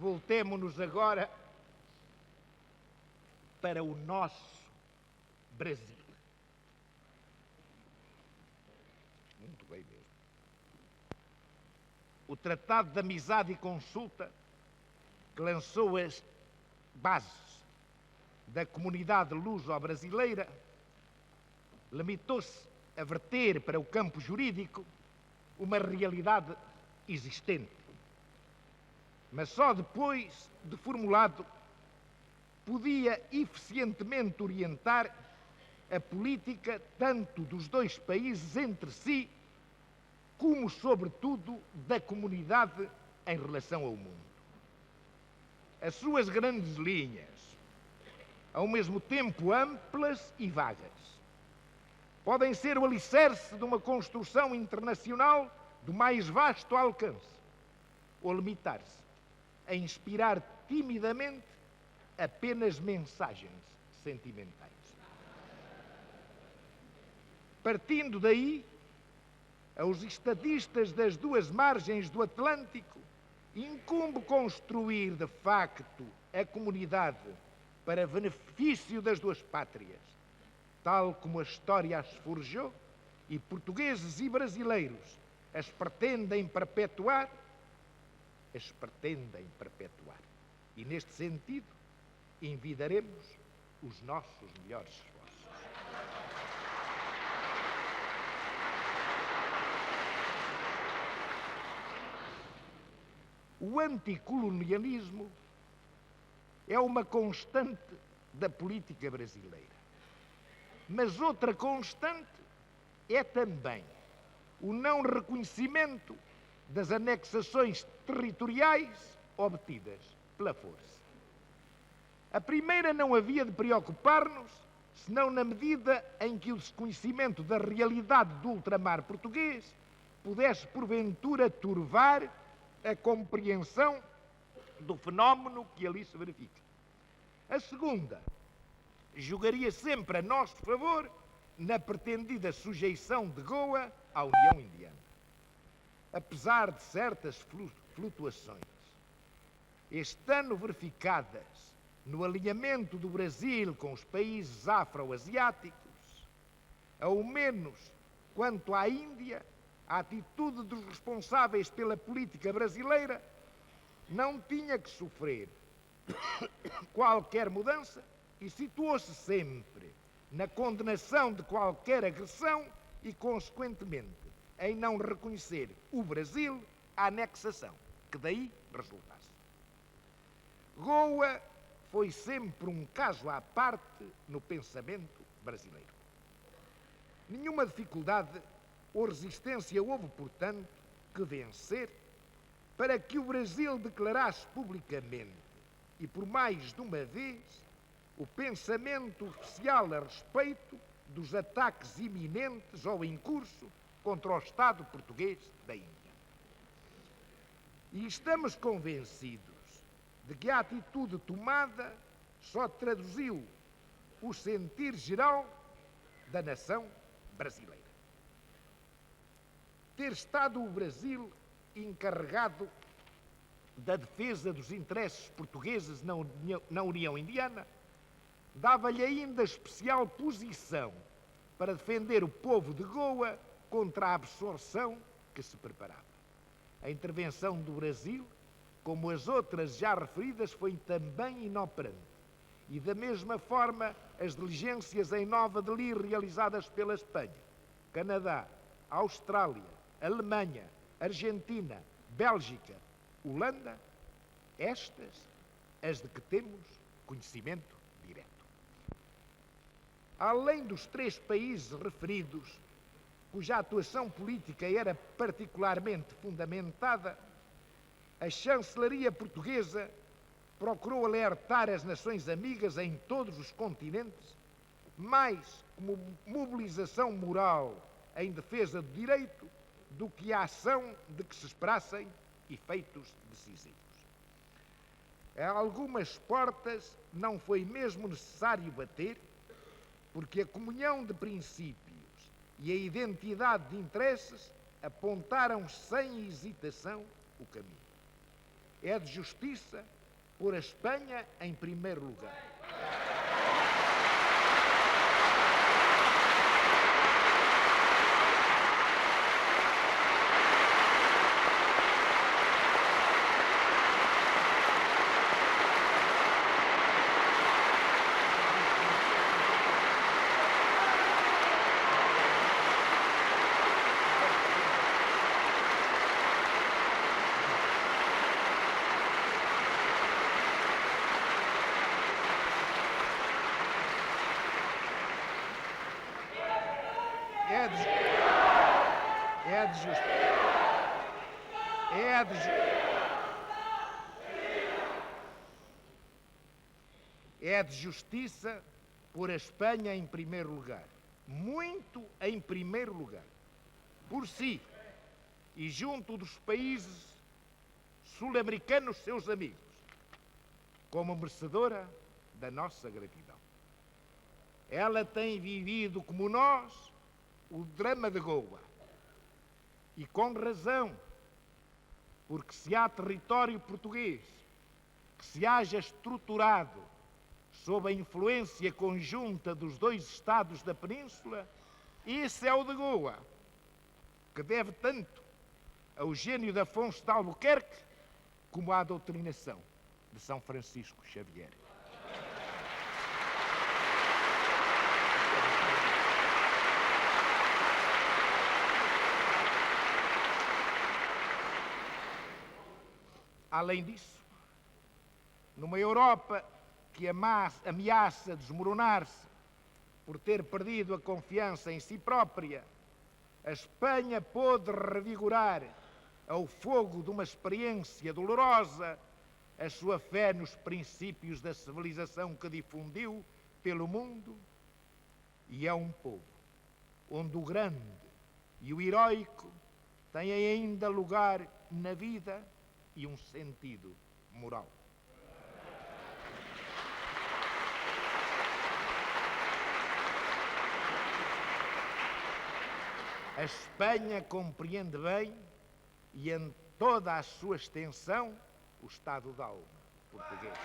voltemo-nos agora para o nosso Brasil. Muito bem mesmo. O Tratado de Amizade e Consulta, que lançou as bases da comunidade luso-brasileira, limitou-se a verter para o campo jurídico uma realidade existente. Mas só depois de formulado podia eficientemente orientar a política tanto dos dois países entre si, como, sobretudo, da comunidade em relação ao mundo. As suas grandes linhas, ao mesmo tempo amplas e vagas, podem ser o alicerce de uma construção internacional do mais vasto alcance, ou limitar-se a inspirar timidamente apenas mensagens sentimentais. Partindo daí, aos estadistas das duas margens do Atlântico, incumbe construir, de facto, a comunidade para benefício das duas pátrias, tal como a história as forjou, e portugueses e brasileiros as pretendem perpetuar. E, neste sentido, envidaremos os nossos melhores esforços. O anticolonialismo é uma constante da política brasileira. Mas outra constante é também o não reconhecimento das anexações territoriais obtidas pela força. A primeira não havia de preocupar-nos, senão na medida em que o desconhecimento da realidade do ultramar português pudesse, porventura, turvar a compreensão do fenómeno que ali se verifica. A segunda jogaria sempre a nosso favor na pretendida sujeição de Goa à União Indiana. Apesar de certas flutuações, este ano verificadas no alinhamento do Brasil com os países afro-asiáticos, ao menos quanto à Índia, a atitude dos responsáveis pela política brasileira não tinha que sofrer qualquer mudança e situou-se sempre na condenação de qualquer agressão e, consequentemente, em não reconhecer o Brasil à anexação, que daí resultasse. Goa foi sempre um caso à parte no pensamento brasileiro. Nenhuma dificuldade ou resistência houve, portanto, que vencer para que o Brasil declarasse publicamente e por mais de uma vez o pensamento oficial a respeito dos ataques iminentes ou em curso contra o Estado português da Índia. E estamos convencidos de que a atitude tomada só traduziu o sentir geral da nação brasileira. Ter estado o Brasil encarregado da defesa dos interesses portugueses na União Indiana dava-lhe ainda especial posição para defender o povo de Goa contra a absorção que se preparava. A intervenção do Brasil, como as outras já referidas, foi também inoperante. E da mesma forma, as diligências em Nova Delhi realizadas pela Espanha, Canadá, Austrália, Alemanha, Argentina, Bélgica, Holanda, estas, as de que temos conhecimento direto. Além dos 3 países referidos, cuja atuação política era particularmente fundamentada, a chancelaria portuguesa procurou alertar as nações amigas em todos os continentes, mais como mobilização moral em defesa do direito do que a ação de que se esperassem efeitos decisivos. A algumas portas não foi mesmo necessário bater, porque a comunhão de princípios e a identidade de interesses apontaram sem hesitação o caminho. É de justiça pôr a Espanha em primeiro lugar. É de justiça pôr a Espanha em primeiro lugar, muito em primeiro lugar, por si e junto dos países sul-americanos, seus amigos, como merecedora da nossa gratidão. Ela tem vivido, como nós, o drama de Goa. E com razão, porque se há território português que se haja estruturado sob a influência conjunta dos dois Estados da Península, esse é o de Goa, que deve tanto ao gênio de Afonso de Albuquerque como à doutrinação de São Francisco Xavier. Além disso, numa Europa que ameaça desmoronar-se por ter perdido a confiança em si própria, a Espanha pôde revigorar ao fogo de uma experiência dolorosa a sua fé nos princípios da civilização que difundiu pelo mundo, e é um povo onde o grande e o heroico têm ainda lugar na vida e um sentido moral. A Espanha compreende bem, e em toda a sua extensão, o estado da alma português.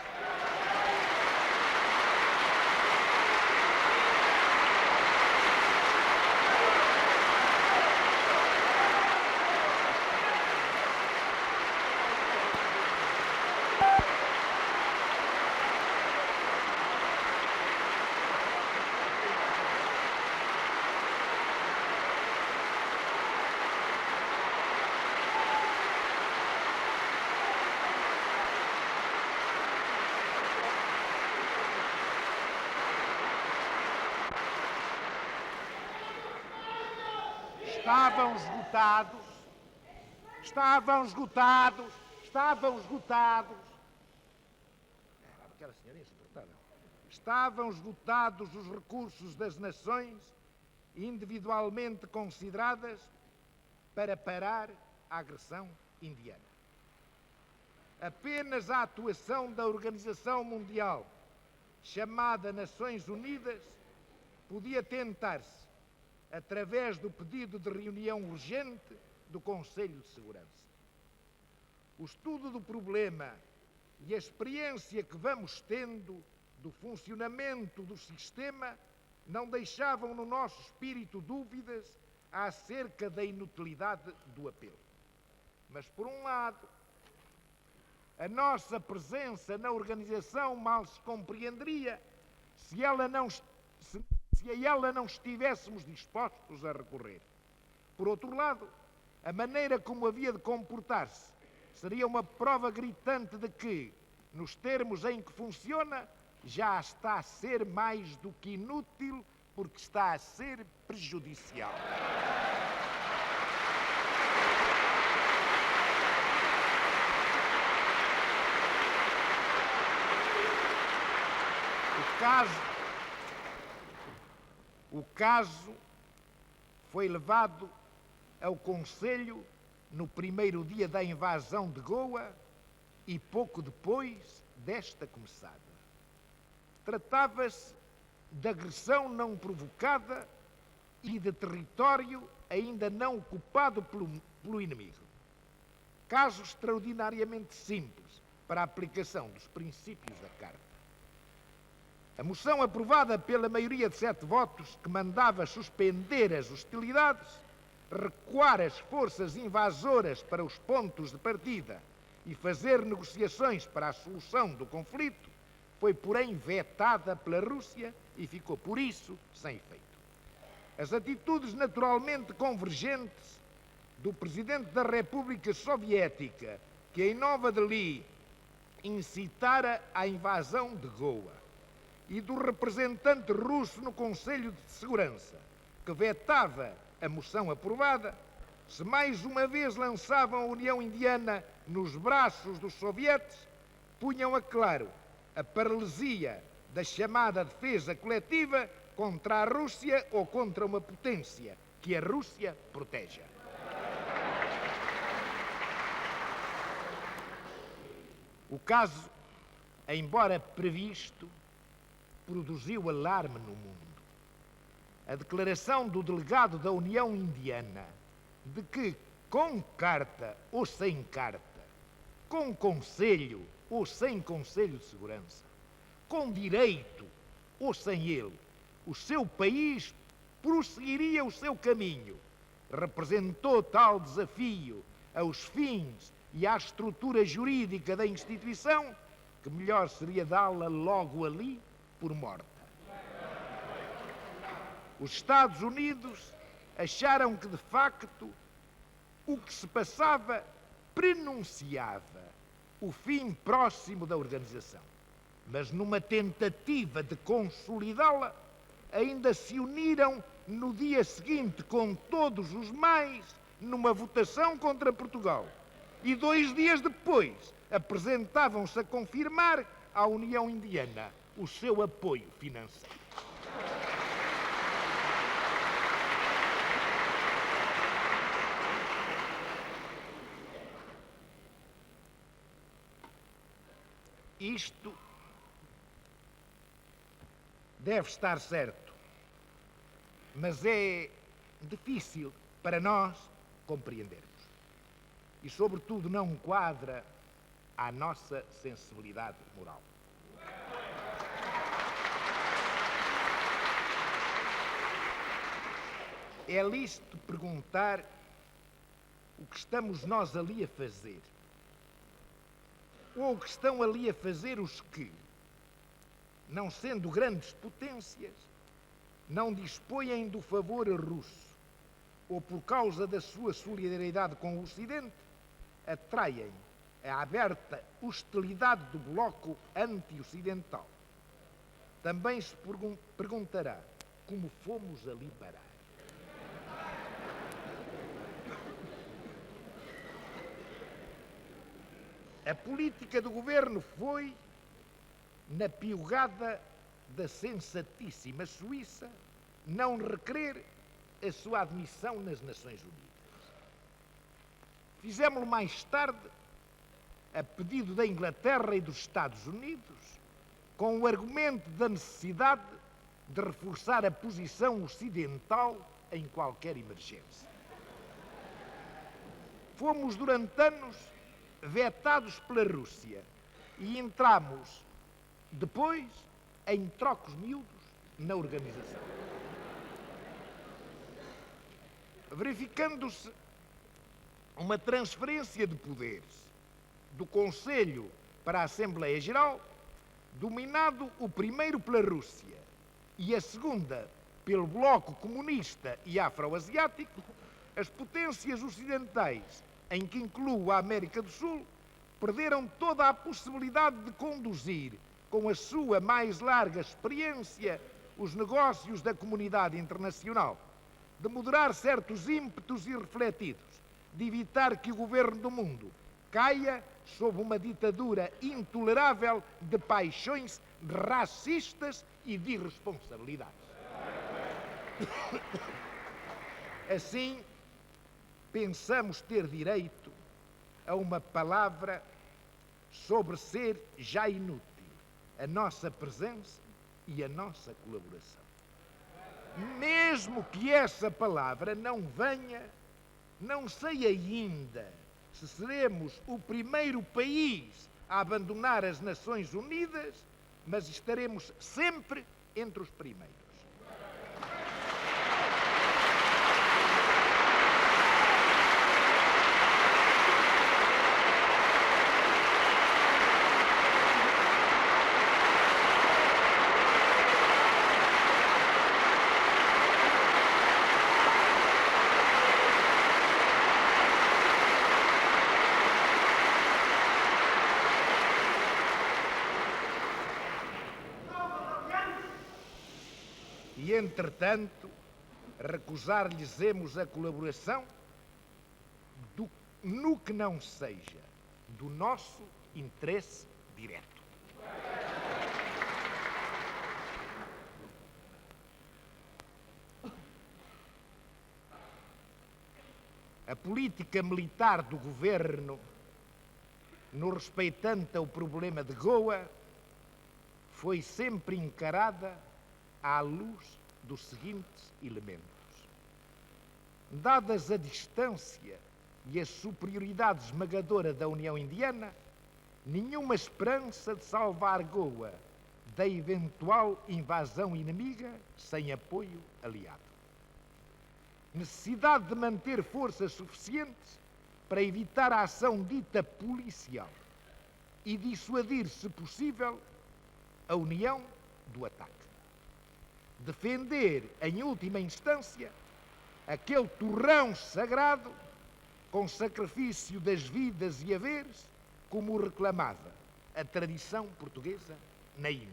Estavam esgotados os recursos das nações individualmente consideradas para parar a agressão indiana. Apenas a atuação da Organização Mundial, chamada Nações Unidas, podia tentar-se através do pedido de reunião urgente do Conselho de Segurança. O estudo do problema e a experiência que vamos tendo do funcionamento do sistema não deixavam no nosso espírito dúvidas acerca da inutilidade do apelo. Mas, por um lado, a nossa presença na organização mal se compreenderia se a ela não estivéssemos dispostos a recorrer. Por outro lado, a maneira como havia de comportar-se seria uma prova gritante de que, nos termos em que funciona, já está a ser mais do que inútil, porque está a ser prejudicial. O caso foi levado ao Conselho no primeiro dia da invasão de Goa e pouco depois desta começada. Tratava-se de agressão não provocada e de território ainda não ocupado pelo inimigo. Caso extraordinariamente simples para a aplicação dos princípios da Carta. A moção aprovada pela maioria de 7 votos, que mandava suspender as hostilidades, recuar as forças invasoras para os pontos de partida e fazer negociações para a solução do conflito, foi, porém, vetada pela Rússia e ficou, por isso, sem efeito. As atitudes naturalmente convergentes do Presidente da República Soviética, que em Nova Delhi incitara a invasão de Goa, e do representante russo no Conselho de Segurança, que vetava a moção aprovada, se mais uma vez lançavam a União Indiana nos braços dos sovietes, punham a claro a paralisia da chamada defesa coletiva contra a Rússia ou contra uma potência que a Rússia proteja. O caso, embora previsto, produziu alarme no mundo. A declaração do delegado da União Indiana de que, com carta ou sem carta, com conselho ou sem Conselho de Segurança, com direito ou sem ele, o seu país prosseguiria o seu caminho, representou tal desafio aos fins e à estrutura jurídica da instituição que melhor seria dá-la logo ali por morta. Os Estados Unidos acharam que, de facto, o que se passava prenunciava o fim próximo da organização. Mas, numa tentativa de consolidá-la, ainda se uniram no dia seguinte com todos os mais numa votação contra Portugal. E 2 dias depois apresentavam-se a confirmar à União Indiana o seu apoio financeiro. Isto deve estar certo, mas é difícil para nós compreendermos. E, sobretudo, não quadra à nossa sensibilidade moral. É lícito perguntar o que estamos nós ali a fazer. Ou o que estão ali a fazer os que, não sendo grandes potências, não dispõem do favor russo, ou por causa da sua solidariedade com o Ocidente, atraem a aberta hostilidade do bloco anti-ocidental. Também se perguntará como fomos ali parar. A política do governo foi, na piugada da sensatíssima Suíça, não requerer a sua admissão nas Nações Unidas. Fizemos-lo mais tarde, a pedido da Inglaterra e dos Estados Unidos, com o argumento da necessidade de reforçar a posição ocidental em qualquer emergência. Fomos, durante anos, vetados pela Rússia e entramos, depois, em trocos miúdos na organização. Verificando-se uma transferência de poderes do Conselho para a Assembleia Geral, dominado o primeiro pela Rússia e a segunda pelo Bloco Comunista e Afro-Asiático, as potências ocidentais, em que incluo a América do Sul, perderam toda a possibilidade de conduzir, com a sua mais larga experiência, os negócios da comunidade internacional, de moderar certos ímpetos irrefletidos, de evitar que o governo do mundo caia sob uma ditadura intolerável de paixões racistas e de irresponsabilidades. Assim, pensamos ter direito a uma palavra sobre ser já inútil a nossa presença e a nossa colaboração. Mesmo que essa palavra não venha, não sei ainda se seremos o primeiro país a abandonar as Nações Unidas, mas estaremos sempre entre os primeiros. E, entretanto, recusar-lhes-emos a colaboração no que não seja do nosso interesse direto. A política militar do governo, no respeitante ao problema de Goa, foi sempre encarada à luz dos seguintes elementos. Dadas a distância e a superioridade esmagadora da União Indiana, nenhuma esperança de salvar Goa da eventual invasão inimiga sem apoio aliado. Necessidade de manter forças suficientes para evitar a ação dita policial e dissuadir, se possível, a União do ataque. Defender, em última instância, aquele torrão sagrado com sacrifício das vidas e haveres, como reclamava a tradição portuguesa na Índia.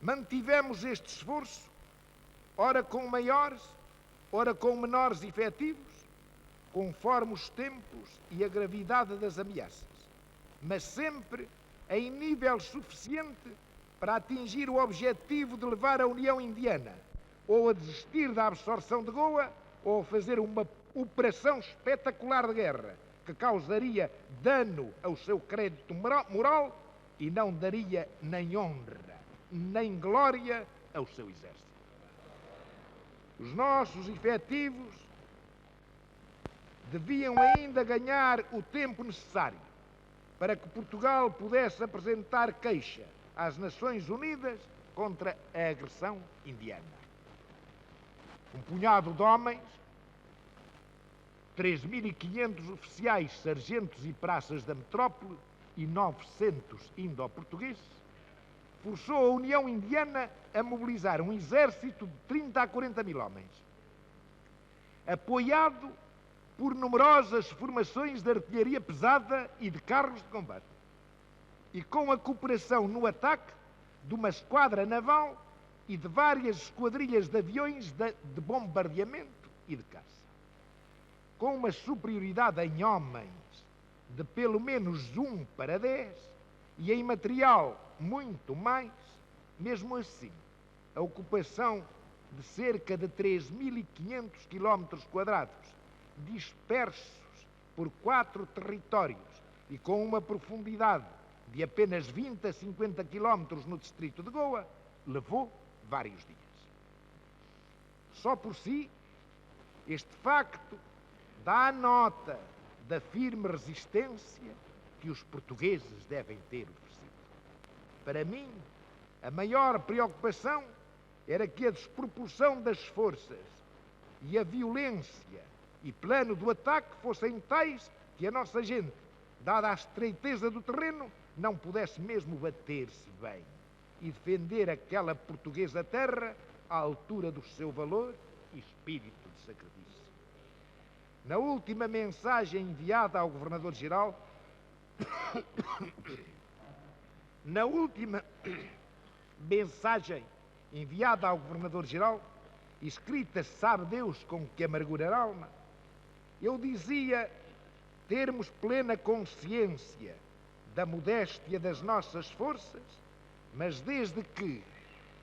Mantivemos este esforço, ora com maiores, ora com menores efetivos, conforme os tempos e a gravidade das ameaças, mas sempre em nível suficiente para atingir o objetivo de levar a União Indiana ou a desistir da absorção de Goa ou a fazer uma operação espetacular de guerra que causaria dano ao seu crédito moral e não daria nem honra nem glória ao seu exército. Os nossos efetivos deviam ainda ganhar o tempo necessário para que Portugal pudesse apresentar queixa às Nações Unidas contra a agressão indiana. Um punhado de homens, 3.500 oficiais, sargentos e praças da metrópole e 900 indo-portugueses, forçou a União Indiana a mobilizar um exército de 30 a 40 mil homens, apoiado por numerosas formações de artilharia pesada e de carros de combate, e com a cooperação no ataque de uma esquadra naval e de várias esquadrilhas de aviões de bombardeamento e de caça. Com uma superioridade em homens de pelo menos 1 para 10 e em material muito mais, mesmo assim, a ocupação de cerca de 3.500 km², dispersos por 4 territórios e com uma profundidade de apenas 20 a 50 km no distrito de Goa, levou vários dias. Só por si, este facto dá nota da firme resistência que os portugueses devem ter oferecido. Para mim, a maior preocupação era que a desproporção das forças e a violência e plano do ataque fossem tais que a nossa gente, dada a estreiteza do terreno, não pudesse mesmo bater-se bem e defender aquela portuguesa terra à altura do seu valor e espírito de sacrifício. Na última mensagem enviada ao Governador-Geral, escrita sabe Deus com que amargurar a alma, eu dizia termos plena consciência da modéstia das nossas forças, mas desde que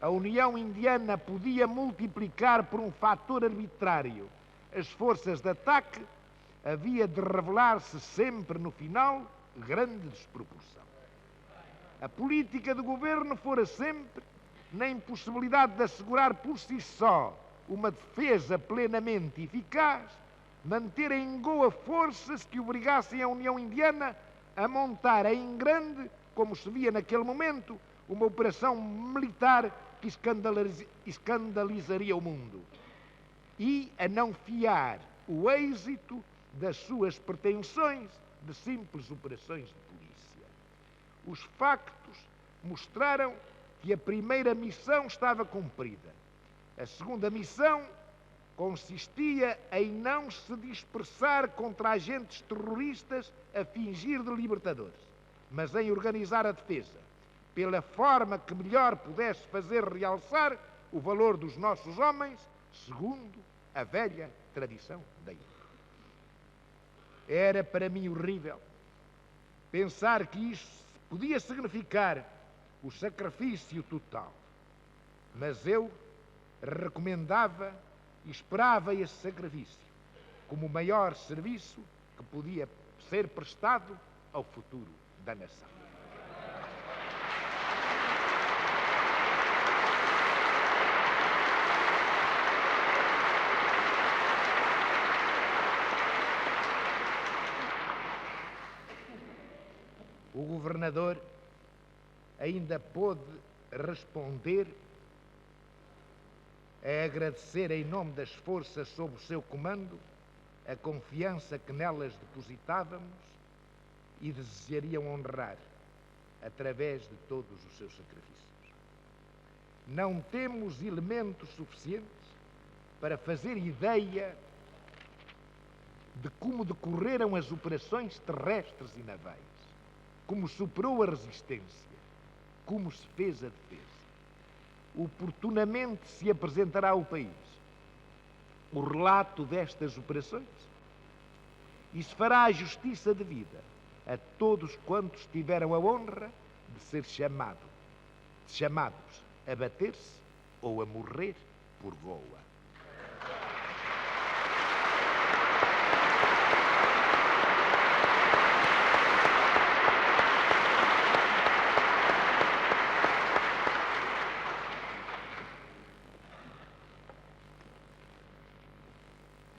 a União Indiana podia multiplicar por um fator arbitrário as forças de ataque, havia de revelar-se sempre no final grande desproporção. A política do governo fora sempre na impossibilidade de assegurar por si só uma defesa plenamente eficaz manter em Goa forças que obrigassem a União Indiana a montar em grande, como se via naquele momento, uma operação militar que escandalizaria o mundo, e a não fiar o êxito das suas pretensões de simples operações de polícia. Os factos mostraram que a primeira missão estava cumprida. A segunda missão consistia em não se dispersar contra agentes terroristas a fingir de libertadores, mas em organizar a defesa, pela forma que melhor pudesse fazer realçar o valor dos nossos homens, segundo a velha tradição da Índia. Era para mim horrível pensar que isto podia significar o sacrifício total, mas eu recomendava e esperava esse sacrifício como o maior serviço que podia ser prestado ao futuro da nação. O governador ainda pôde responder a agradecer em nome das forças sob o seu comando a confiança que nelas depositávamos e desejariam honrar através de todos os seus sacrifícios. Não temos elementos suficientes para fazer ideia de como decorreram as operações terrestres e navais, como superou a resistência, como se fez a defesa. Oportunamente se apresentará ao país o relato destas operações e se fará a justiça devida a todos quantos tiveram a honra de ser chamados a bater-se ou a morrer por Goa.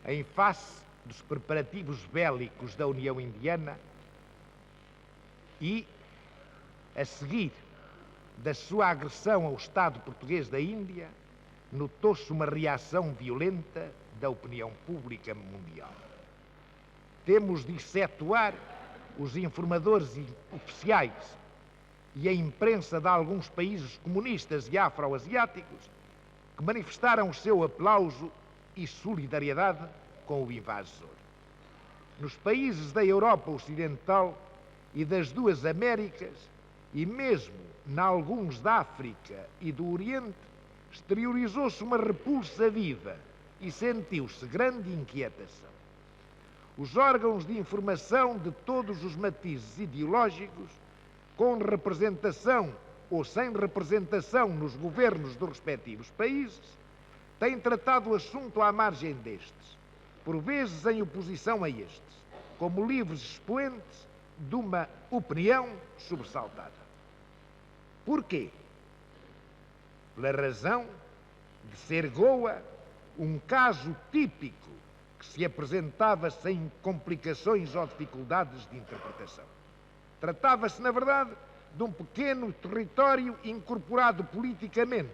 Em face dos preparativos bélicos da União Indiana e, a seguir da sua agressão ao Estado português da Índia, notou-se uma reação violenta da opinião pública mundial. Temos de excetuar os informadores oficiais e a imprensa de alguns países comunistas e afro-asiáticos que manifestaram o seu aplauso e solidariedade com o invasor. Nos países da Europa Ocidental e das duas Américas, e mesmo em alguns da África e do Oriente, exteriorizou-se uma repulsa viva e sentiu-se grande inquietação. Os órgãos de informação de todos os matizes ideológicos, com representação ou sem representação nos governos dos respectivos países, têm tratado o assunto à margem destes, por vezes em oposição a estes, como livres expoentes de uma opinião sobressaltada. Porquê? Pela razão de ser Goa um caso típico que se apresentava sem complicações ou dificuldades de interpretação. Tratava-se, na verdade, de um pequeno território incorporado politicamente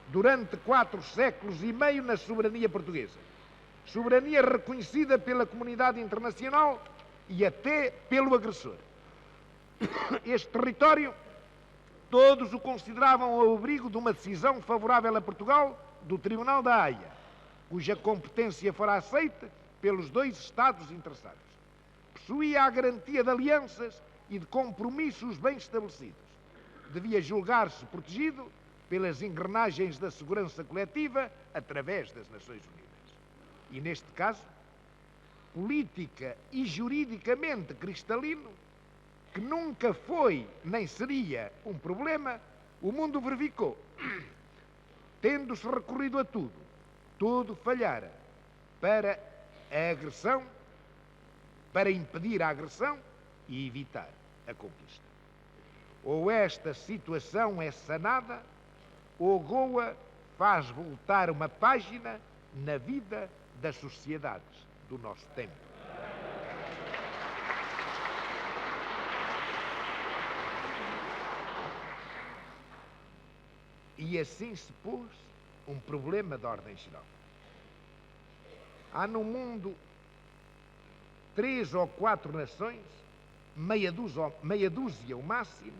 durante 4 séculos e meio na soberania portuguesa. Soberania reconhecida pela comunidade internacional e até pelo agressor. Este território, todos o consideravam ao abrigo de uma decisão favorável a Portugal do Tribunal da Haia, cuja competência fora aceita pelos 2 Estados interessados. Possuía a garantia de alianças e de compromissos bem estabelecidos. Devia julgar-se protegido pelas engrenagens da segurança coletiva através das Nações Unidas. E, neste caso, política e juridicamente cristalino, que nunca foi nem seria um problema, o mundo verificou. Tendo-se recorrido a tudo falhara para a agressão, para impedir a agressão e evitar a conquista. Ou esta situação é sanada, ou Goa faz voltar uma página na vida das sociedades do nosso tempo. E assim se pôs um problema de ordem geral. Há no mundo 3 ou 4 nações, meia dúzia o máximo,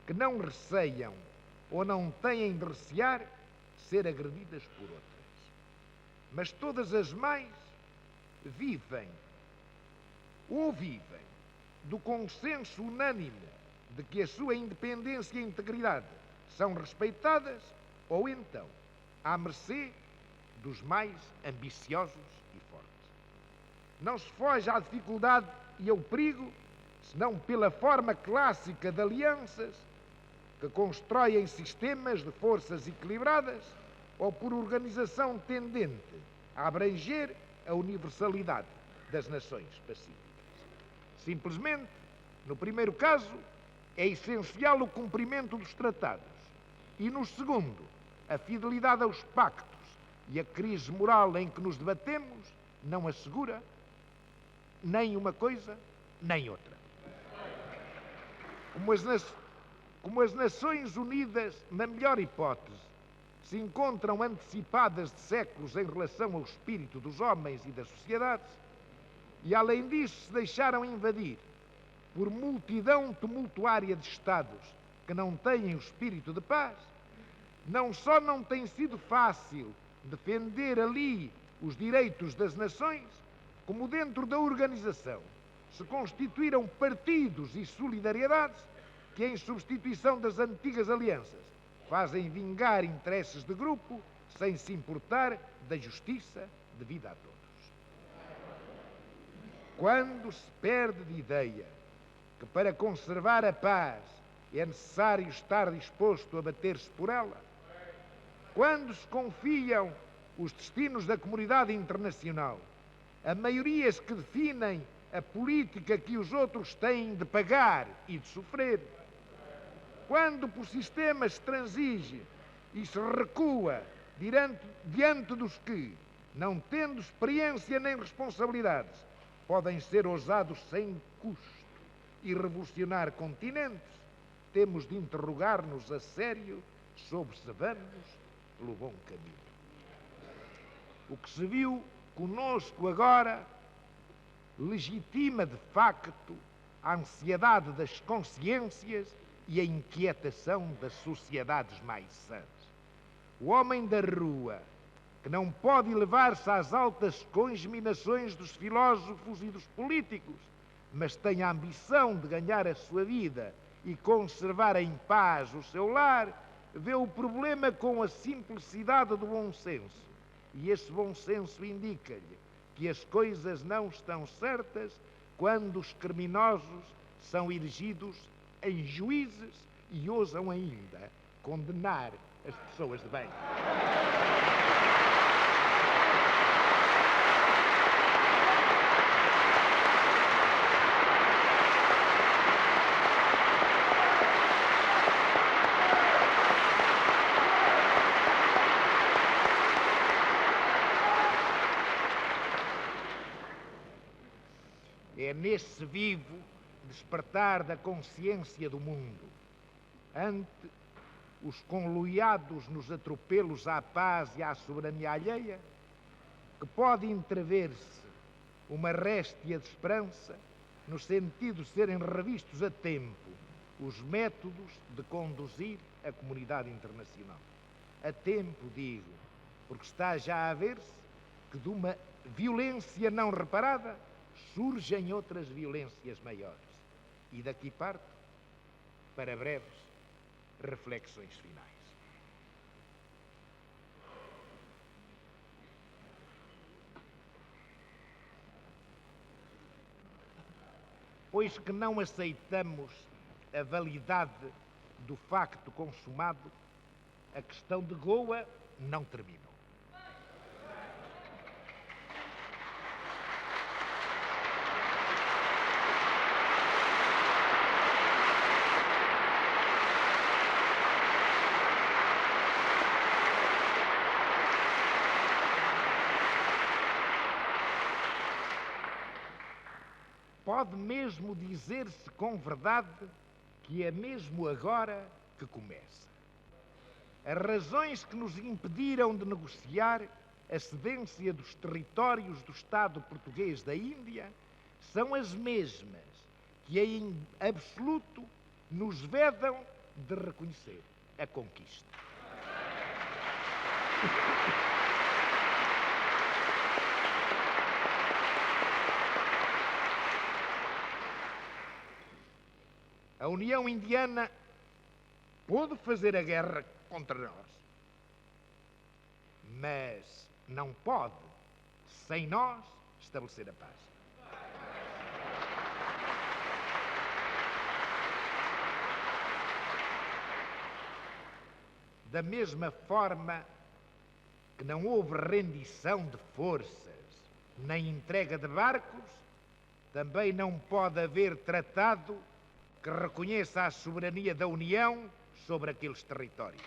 que não receiam ou não têm de recear ser agredidas por outras. Mas todas as mais vivem do consenso unânime de que a sua independência e integridade são respeitadas, ou então à mercê dos mais ambiciosos e fortes. Não se foge à dificuldade e ao perigo, senão pela forma clássica de alianças que constroem sistemas de forças equilibradas ou por organização tendente a abranger a universalidade das nações pacíficas. Simplesmente, no primeiro caso, é essencial o cumprimento dos tratados e, no segundo, a fidelidade aos pactos, e a crise moral em que nos debatemos não assegura nem uma coisa nem outra. Como as Nações Unidas, na melhor hipótese, se encontram antecipadas de séculos em relação ao espírito dos homens e das sociedades, e além disso se deixaram invadir por multidão tumultuária de Estados que não têm o espírito de paz, não só não tem sido fácil defender ali os direitos das nações, como dentro da organização se constituíram partidos e solidariedades que, em substituição das antigas alianças, fazem vingar interesses de grupo sem se importar da justiça devida a todos. Quando se perde de ideia que para conservar a paz é necessário estar disposto a bater-se por ela, quando se confiam os destinos da comunidade internacional a maiorias que definem a política que os outros têm de pagar e de sofrer, quando por sistemas se transige e se recua diante dos que, não tendo experiência nem responsabilidades, podem ser ousados sem custo e revolucionar continentes, temos de interrogar-nos a sério sobre se vamos pelo bom caminho. O que se viu conosco agora legitima de facto a ansiedade das consciências e a inquietação das sociedades mais sãs. O homem da rua, que não pode elevar-se às altas congeminações dos filósofos e dos políticos, mas tem a ambição de ganhar a sua vida e conservar em paz o seu lar, vê o problema com a simplicidade do bom senso. E esse bom senso indica-lhe que as coisas não estão certas quando os criminosos são erigidos em juízes e ousam ainda condenar as pessoas de bem. É nesse vivo despertar da consciência do mundo, ante os conluiados nos atropelos à paz e à soberania alheia, que pode entrever-se uma réstia de esperança no sentido de serem revistos a tempo os métodos de conduzir a comunidade internacional. A tempo, digo, porque está já a ver-se que de uma violência não reparada surgem outras violências maiores. E daqui parto para breves reflexões finais. Pois que não aceitamos a validade do facto consumado, a questão de Goa não terminou. pode mesmo dizer-se com verdade que é mesmo agora que começa. As razões que nos impediram de negociar a cedência dos territórios do Estado português da Índia são as mesmas que em absoluto nos vedam de reconhecer a conquista. A União Indiana pôde fazer a guerra contra nós, mas não pode, sem nós, estabelecer a paz. Da mesma forma que não houve rendição de forças nem entrega de barcos, também não pode haver tratado que reconheça a soberania da União sobre aqueles territórios.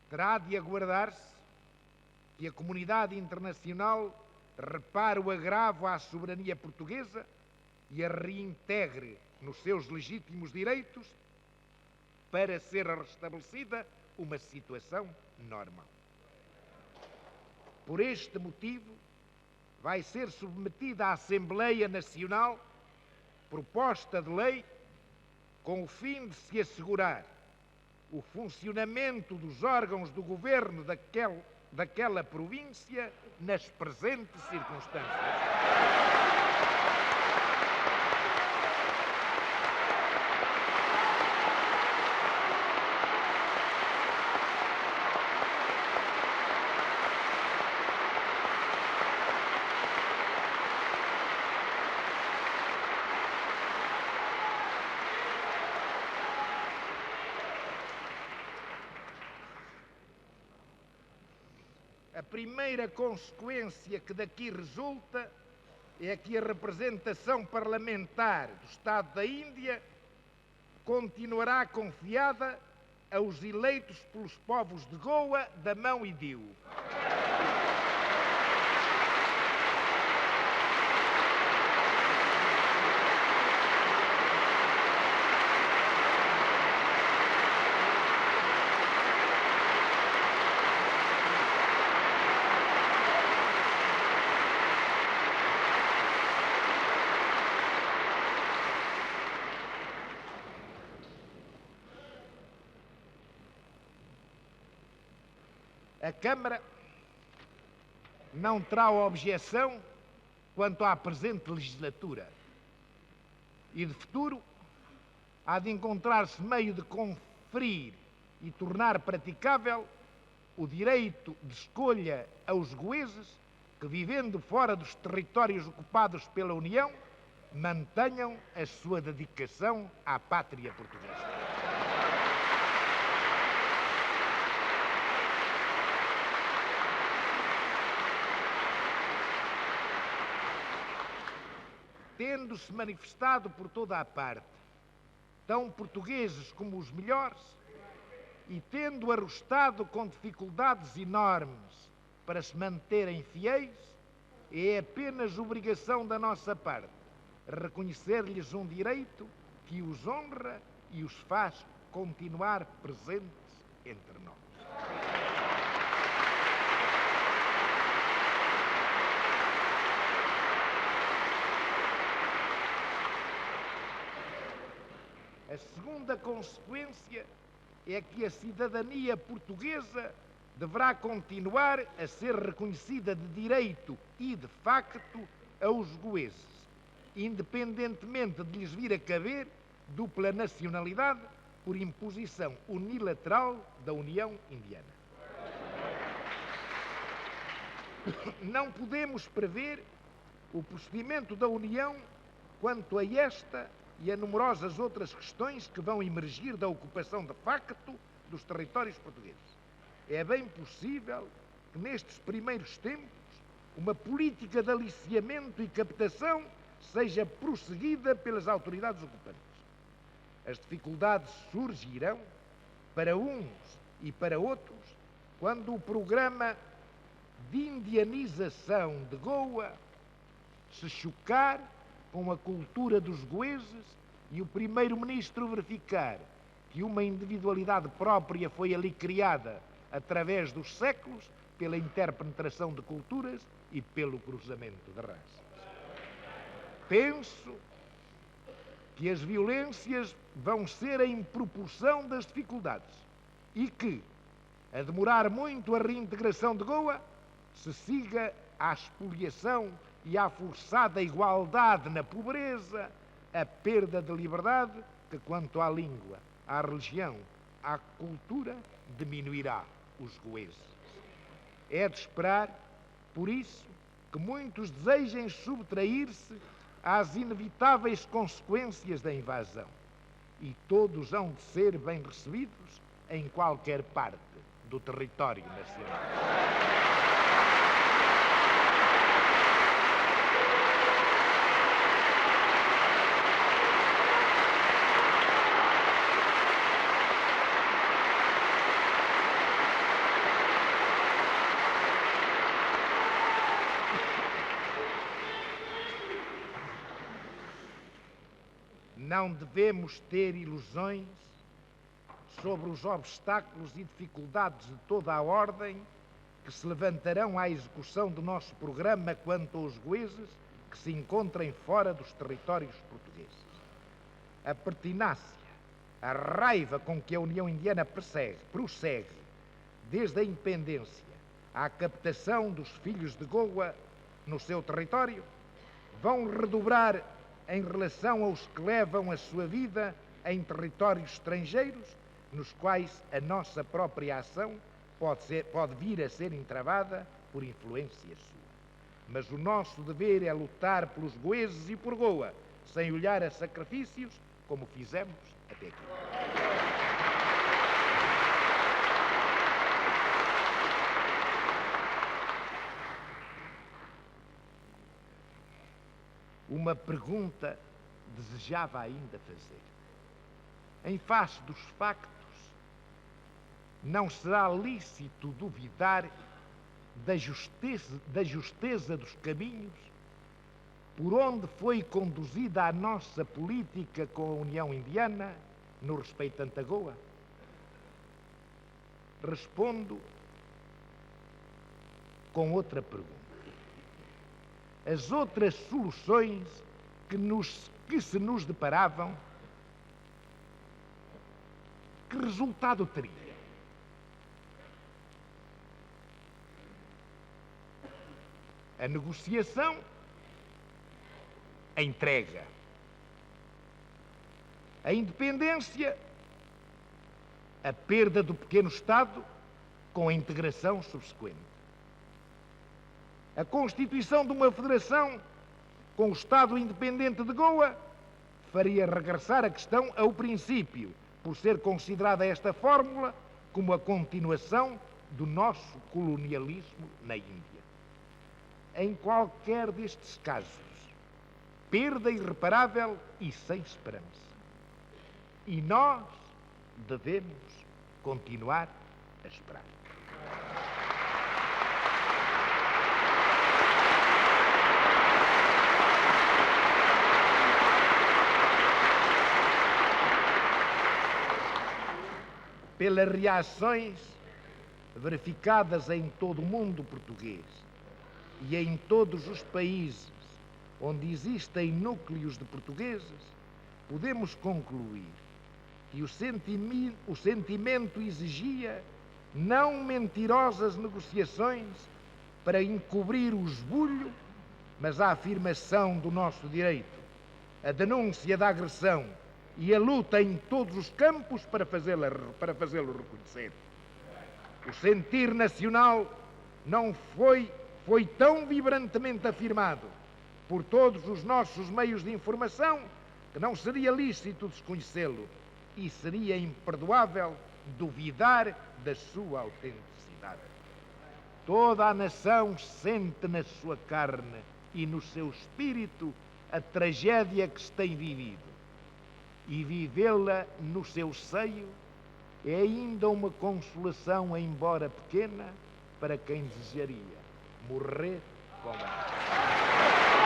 Terá de aguardar-se que a comunidade internacional repare o agravo à soberania portuguesa e a reintegre nos seus legítimos direitos para ser restabelecida uma situação normal. Por este motivo, vai ser submetida à Assembleia Nacional proposta de lei com o fim de se assegurar o funcionamento dos órgãos do governo daquela província nas presentes circunstâncias. A primeira consequência que daqui resulta é que a representação parlamentar do Estado da Índia continuará confiada aos eleitos pelos povos de Goa, Damão e Diu. A Câmara não terá objeção quanto à presente legislatura e, de futuro, há de encontrar-se meio de conferir e tornar praticável o direito de escolha aos goeses que, vivendo fora dos territórios ocupados pela União, mantenham a sua dedicação à pátria portuguesa. Tendo-se manifestado por toda a parte, tão portugueses como os melhores, e tendo arrostado com dificuldades enormes para se manterem fiéis, é apenas obrigação da nossa parte reconhecer-lhes um direito que os honra e os faz continuar presentes entre nós. A segunda consequência é que a cidadania portuguesa deverá continuar a ser reconhecida de direito e de facto aos goeses, independentemente de lhes vir a caber dupla nacionalidade por imposição unilateral da União Indiana. Não podemos prever o procedimento da União quanto a esta e a numerosas outras questões que vão emergir da ocupação de facto dos territórios portugueses. É bem possível que nestes primeiros tempos uma política de aliciamento e captação seja prosseguida pelas autoridades ocupantes. As dificuldades surgirão para uns e para outros quando o programa de indianização de Goa se chocar com a cultura dos goeses e o primeiro-ministro verificar que uma individualidade própria foi ali criada através dos séculos pela interpenetração de culturas e pelo cruzamento de raças. Penso que as violências vão ser em proporção das dificuldades e que, a demorar muito a reintegração de Goa, se siga à expoliação e à forçada igualdade na pobreza, a perda de liberdade que, quanto à língua, à religião, à cultura, diminuirá os goeses. É de esperar, por isso, que muitos desejem subtrair-se às inevitáveis consequências da invasão, e todos hão de ser bem recebidos em qualquer parte do território nacional. Não devemos ter ilusões sobre os obstáculos e dificuldades de toda a ordem que se levantarão à execução do nosso programa quanto aos goeses que se encontrem fora dos territórios portugueses. A pertinácia, a raiva com que a União Indiana prossegue, desde a independência à captação dos filhos de Goa no seu território, vão redobrar em relação aos que levam a sua vida em territórios estrangeiros, nos quais a nossa própria ação pode vir a ser entravada por influência sua. Mas o nosso dever é lutar pelos goeses e por Goa, sem olhar a sacrifícios, como fizemos até aqui. Uma pergunta desejava ainda fazer. Em face dos factos, não será lícito duvidar da justeza dos caminhos por onde foi conduzida a nossa política com a União Indiana no respeitante a Goa? Respondo com outra pergunta. As outras soluções que se nos deparavam, que resultado teria? A negociação, a entrega. A independência, a perda do pequeno Estado com a integração subsequente. A constituição de uma federação com o Estado independente de Goa faria regressar a questão ao princípio, por ser considerada esta fórmula como a continuação do nosso colonialismo na Índia. Em qualquer destes casos, perda irreparável e sem esperança. E nós devemos continuar a esperar. Pelas reações verificadas em todo o mundo português e em todos os países onde existem núcleos de portugueses, podemos concluir que o sentimento exigia não mentirosas negociações para encobrir o esbulho, mas a afirmação do nosso direito, a denúncia da agressão e a luta em todos os campos para fazê-lo reconhecer. O sentir nacional não foi tão vibrantemente afirmado por todos os nossos meios de informação que não seria lícito desconhecê-lo e seria imperdoável duvidar da sua autenticidade. Toda a nação sente na sua carne e no seu espírito a tragédia que se tem vivido e vivê-la no seu seio é ainda uma consolação, embora pequena, para quem desejaria morrer com ela.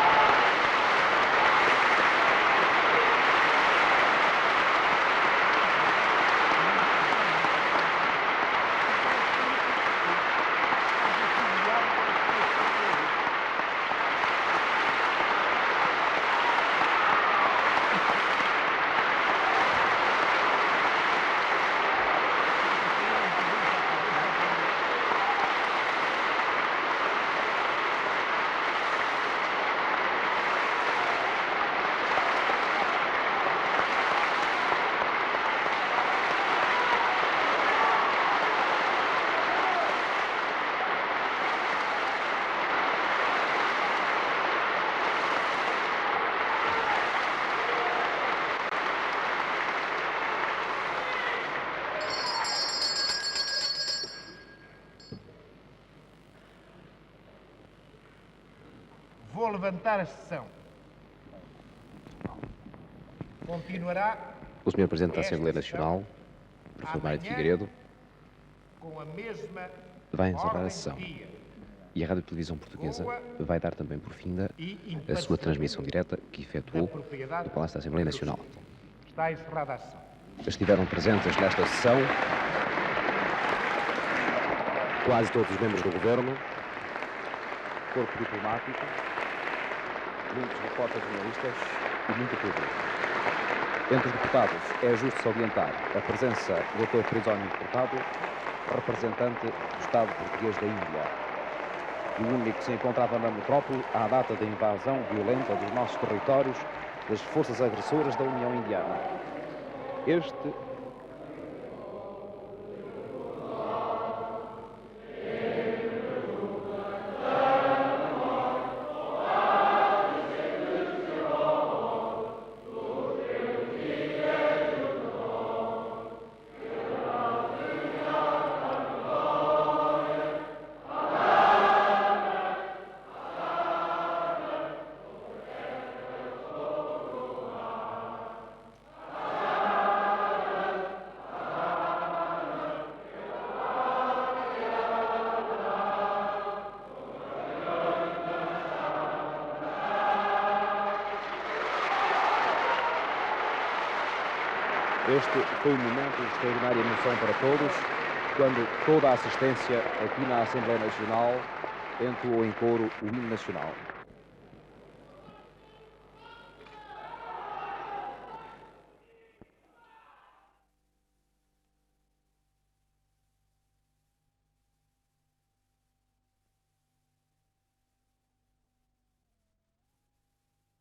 Vou levantar a sessão. Continuará
O Sr. Presidente da Assembleia Nacional, professor Mário de Figueiredo,
com a mesma
vai encerrar
ordem
a sessão.
do dia
E a Rádio Televisão Portuguesa vai dar também por finda a sua transmissão direta que efetuou do Palácio da Assembleia Nacional.
Está encerrada a sessão.
Estiveram presentes nesta sessão quase todos os membros do Governo, corpo diplomático, muitos repórteres jornalistas e muito público. Entre os deputados é justo salientar a presença do Dr. Crisónimo Furtado, representante do Estado português da Índia, e o único que se encontrava na metrópole à data da invasão violenta dos nossos territórios das forças agressoras da União Indiana. Este Este foi um momento de extraordinária emoção para todos, quando toda a assistência aqui na Assembleia Nacional entoou em coro o hino nacional.